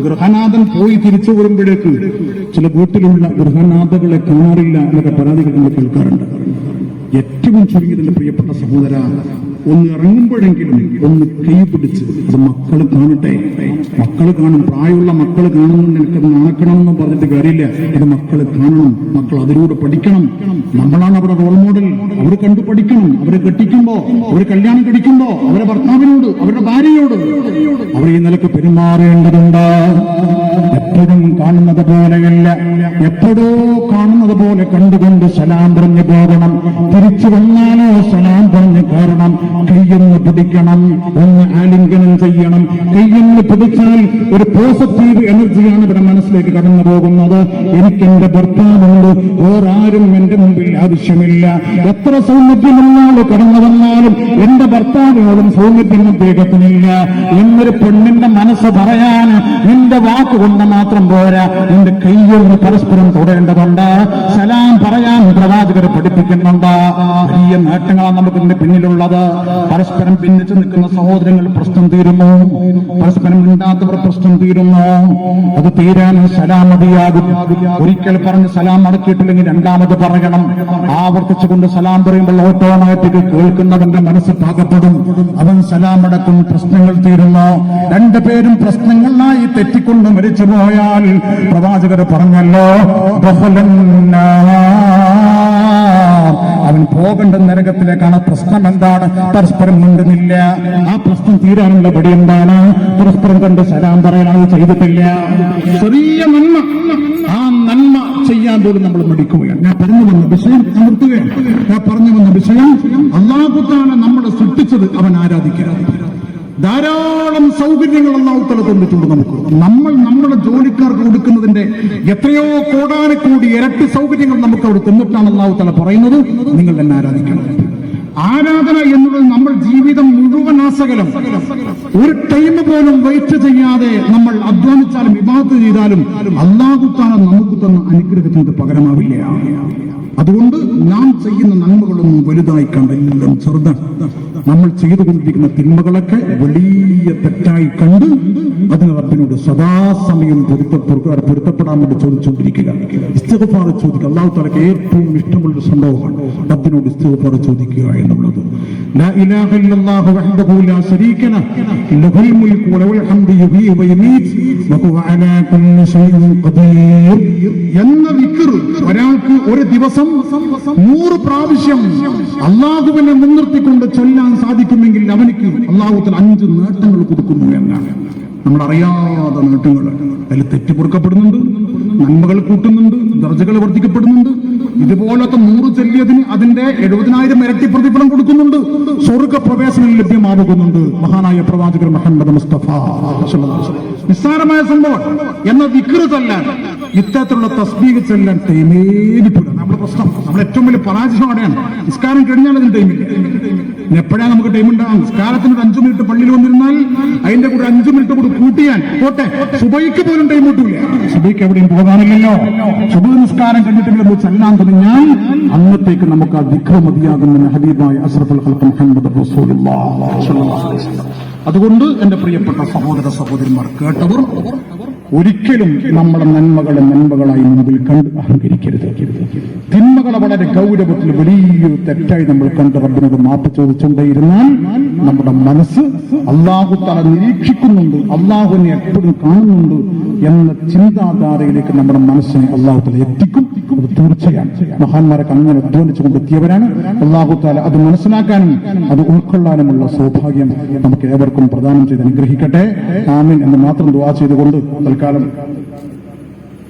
ഗൃഹനാഥൻ പോയി തിരിച്ചു വരുമ്പോഴേക്ക് ചില വീട്ടിലുള്ള ഗൃഹനാഥകളെ കാണാറില്ല എന്നൊക്കെ പരാതികൾ നമ്മൾ കേൾക്കാറുണ്ട്. ഏറ്റവും ചുരുങ്ങിയതിന്റെ പ്രിയപ്പെട്ട സഹോദര, ഒന്ന് ഇറങ്ങുമ്പോഴെങ്കിലും ഒന്ന് കൈ പിടിച്ച് അത് മക്കൾ കാണട്ടെ, മക്കൾ മക്കൾ കാണും, പ്രായമുള്ള മക്കൾ കാണുന്നുണ്ട്, എനിക്കത് നടക്കണമെന്ന് പറഞ്ഞിട്ട് കാര്യമില്ല. ഇത് മക്കൾ കാണണം, മക്കൾ അതിലൂടെ പഠിക്കണം. നമ്മളാണ് അവരുടെ റോൾ മോഡൽ. അവർ കണ്ടു പഠിക്കണം. അവരെ കെട്ടിക്കുമ്പോ, അവർ കല്യാണം കഴിക്കുമ്പോ അവരുടെ ഭർത്താവിനോട്, അവരുടെ ഭാര്യയോട് അവർ ഈ നിലക്ക് പെരുമാറേണ്ടതുണ്ട്. എപ്പോഴും കാണുന്നത് പോലെയല്ല, എപ്പോഴോ കാണുന്നത് പോലെ കണ്ടുകൊണ്ട് സലാം പറഞ്ഞു പോകണം. തിരിച്ചു വന്നാലോ സലാം പറഞ്ഞു കയറണം. കയ്യൊന്ന് പിടിക്കണം, ഒന്ന് ആലിംഗനം ചെയ്യണം. കയ്യൊന്ന് പിടിച്ചാൽ ഒരു പോസിറ്റീവ് എനർജിയാണ് ഇവിടെ മനസ്സിലേക്ക് കടന്നു പോകുന്നത്. എനിക്ക് എന്റെ ഭർത്താവുണ്ട്, വേറാരും എന്റെ മുമ്പിൽ ആവശ്യമില്ല. എത്ര സൗന്ദര്യമുള്ളാള് കടന്നു വന്നാലും എന്റെ ഭർത്താവിനോടും സൗന്ദര്യം അദ്ദേഹത്തിനില്ല എന്നൊരു പെണ്ണിന്റെ മനസ്സ് പറയാൻ നിന്റെ വാക്കുകൊണ്ട് മാത്രം പോരാ, നിന്റെ കയ്യൊന്ന് പരസ്പരം തൊടേണ്ടതുണ്ട്. സലാം പറയാൻ പ്രവാചകർ പഠിപ്പിക്കുന്നുണ്ട്. വലിയ നേട്ടങ്ങളാണ് നമുക്ക് ഇതിന്റെ പിന്നിലുള്ളത്. പരസ്പരം ഭിന്നിച്ചു നിൽക്കുന്ന സഹോദരങ്ങൾ പ്രശ്നം തീരുന്നു, പരസ്പരം മിണ്ടാത്തവർ പ്രശ്നം തീരുന്നു. അത് തീരാൻ സലാം മതിയാകും. ഒരിക്കൽ പറഞ്ഞ് സലാം മടക്കിയിട്ടില്ലെങ്കിൽ രണ്ടാമത് പറയണം. ആവർത്തിച്ചുകൊണ്ട് സലാം പറയുമ്പോൾ ഓട്ടോമാറ്റിക് കേൾക്കുന്നവന്റെ മനസ്സ് പാകപ്പെടും. അവൻ സലാം അടക്കും, പ്രശ്നങ്ങൾ തീരുന്നു. രണ്ടുപേരും പ്രശ്നങ്ങളിലായി തെറ്റിക്കൊണ്ട് മരിച്ചു പോയാൽ പ്രവാചകർ പറഞ്ഞല്ലോ, അവൻ പോകേണ്ട നരകത്തിലേക്കാണ്. പ്രശ്നം എന്താണ്? പരസ്പരം മിണ്ടുന്നില്ല. ആ പ്രശ്നം തീരാനുള്ള പടി എന്താണ്? പരസ്പരം കണ്ട് സലാം പറയാനത് ചെയ്തിട്ടില്ല. ചെറിയ നന്മ, ആ നന്മ ചെയ്യാൻ പോലും നമ്മൾ മടിക്കുകയാണ്. ഞാൻ പറഞ്ഞു വന്ന വിഷയം നിർത്തുകയാണ്. ഞാൻ പറഞ്ഞു വന്ന വിഷയം, അല്ലാഹുവിനെ നമ്മളെ സൃഷ്ടിച്ചത് അവൻ ആരാധിക്കുക. ധാരാളം സൗകര്യങ്ങൾ അല്ലാഹു തആല തന്നിട്ടുണ്ട് നമുക്ക്. നമ്മൾ നമ്മുടെ ജോലിക്കാർക്ക് കൊടുക്കുന്നതിന്റെ എത്രയോ കോടാനക്കോടി ഇരട്ടി സൗകര്യങ്ങൾ നമുക്ക് അവിടെ തന്നിട്ടാണ് അല്ലാഹു തആല പറയുന്നത്, നിങ്ങൾ എന്നെ ആരാധിക്കണം. ആരാധന എന്നുള്ളത് നമ്മൾ ജീവിതം മുഴുവൻ ആസകലം ഒരു ടൈം പോലും വെയിറ്റ് ചെയ്യാതെ നമ്മൾ അധ്വാനിച്ചാലും ഇബാദത്ത് ചെയ്താലും അല്ലാഹു തആല നമുക്ക് തന്ന അനുഗ്രഹത്തിന് പകരമാവില്ല. അതുകൊണ്ട് നാം ചെയ്യുന്ന നന്മകളൊന്നും വലുതായി കണ്ടെല്ലാം ചെറുതാണ്. നമ്മൾ ചെയ്തുകൊണ്ടിരിക്കുന്ന തിന്മകളൊക്കെ വലിയ തെറ്റായി കണ്ട് അതിന് റബ്ബിനോട് സദാസമയം പൊരുത്തപ്പെടാൻ വേണ്ടി ചോദിച്ചുകൊണ്ടിരിക്കുക. ഇസ്തിഗ്ഫാർ ചോദിക്കുക. അല്ലാഹു തആലക്ക് ഏറ്റവും ഇഷ്ടമുള്ള സംഭവമാണ് റബ്ബിനോട് ഇസ്തിഗ്ഫാർ ചോദിക്കുക എന്നുള്ളത്. ലാ ഇലാഹ ഇല്ലല്ലാഹു വഹ്ദഹു ലാ ശരീക ലഹു ലഹുൽ മുൽക്കു വലഹുൽ ഹംദു യുഹ്യി വയുമീത് വഹുവ അലാ കുല്ലി ശൈഇൻ ഖദീർ എന്ന ദിക്ർ ഒരാൾക്ക് ഒരു ദിവസം 100 പ്രാവശ്യം അല്ലാഹുവിനെ മുൻനിർത്തിക്കൊണ്ട് ചൊല്ലാൻ സാധിക്കുമെങ്കിൽ അവനിക്ക് അല്ലാഹു തആല 5 നേട്ടങ്ങൾ കൊടുക്കുന്നു എന്നാണ്. നമ്മളറിയാതെ നേട്ടങ്ങൾ. അതിൽ തെറ്റ് പൊറുക്കപ്പെടുന്നുണ്ട്, നന്മകൾ കൂട്ടുന്നുണ്ട്, ദർജകൾ വർദ്ധിക്കപ്പെടുന്നുണ്ട്. ഇതുപോലത്തെ 100 ചൊല്ലിയതിന് അതിന്റെ 70,000 ഇരട്ടി പ്രതിഫലം കൊടുക്കുന്നുണ്ട്. സ്വർഗ പ്രവേശനം ലഭ്യമാകുന്നുണ്ട്. മഹാനായ പ്രവാചകർ മുഹമ്മദ് മുസ്തഫ നിസ്സാരമായ സംഭവം എന്ന ദിക്ർ ചൊല്ലാൻ, ഇത്തരത്തിലുള്ള തസ്ബീഹ് ചൊല്ലാൻ ടൈമേലിപ്പിടുക. നമ്മുടെ പ്രശ്നം, നമ്മുടെ ഏറ്റവും വലിയ പരാജയം അവിടെയാണ്. നിസ്കാരം കഴിഞ്ഞാൽ അതിന് ടൈമില്ല. എപ്പോഴാണ് നമുക്ക് ടൈം ഉണ്ടാകും? നിസ്കാരത്തിന് 5 മിനിറ്റ് പള്ളിയിൽ വന്നിരുന്നാൽ അതിന്റെ കൂടെ 5 മിനിറ്റ് കൂടി കൂട്ടിയാൽ പോട്ടെ, സുബൈക്ക് പോലും ടൈം കിട്ടൂല. സുബൈക്ക് എവിടെയും പോകാനില്ലല്ലോ. സുബഹ് നിസ്കാരം കണ്ടിട്ടെങ്കിലും ചെല്ലാൻ തുടങ്ങിയാൽ അന്നത്തേക്ക് നമുക്ക് ആ ദിക്ർ മതിയാകുന്ന ഹബീബായ അഷ്റഫുൽ ഖൽഖ് മുഹമ്മദ് റസൂലുള്ളാഹി സ്വല്ലല്ലാഹു അലൈഹി വസല്ലം. അതുകൊണ്ട് എന്റെ പ്രിയപ്പെട്ട സഹോദര സഹോദരിമാർ, കേട്ടവർ ഒരിക്കലും നമ്മളെ നന്മകളായി മുമ്പിൽ കണ്ട് അഹങ്കരിക്കരുത്. തിന്മകളെ വളരെ ഗൗരവത്തിൽ വലിയൊരു തെറ്റായി നമ്മൾ കണ്ട് റബ്ബിനോട് മാപ്പ് ചോദിച്ചുകൊണ്ടേയിരുന്നാൽ നമ്മുടെ മനസ്സ് അല്ലാഹു തആല നിരീക്ഷിക്കുന്നുണ്ട്, അല്ലാഹുവിനെ എപ്പോഴും കാണുന്നുണ്ട് എന്ന ചിന്താധാരയിലേക്ക് നമ്മുടെ മനസ്സിനെ അല്ലാഹു തആല എത്തിക്കും. അത് തീർച്ചയാണ്. മഹാന്മാരൊക്കെ അങ്ങനെ അധ്വാനിച്ചുകൊണ്ടെത്തിയവരാണ്. അല്ലാഹു തആല അത് മനസ്സിലാക്കാനും അത് ഉൾക്കൊള്ളാനുമുള്ള സൗഭാഗ്യം നമുക്ക് ഏവർക്കും പ്രദാനം ചെയ്ത് അനുഗ്രഹിക്കട്ടെ. ആമീൻ എന്ന് മാത്രം ദുആ ചെയ്തുകൊണ്ട് തൽക്കാലം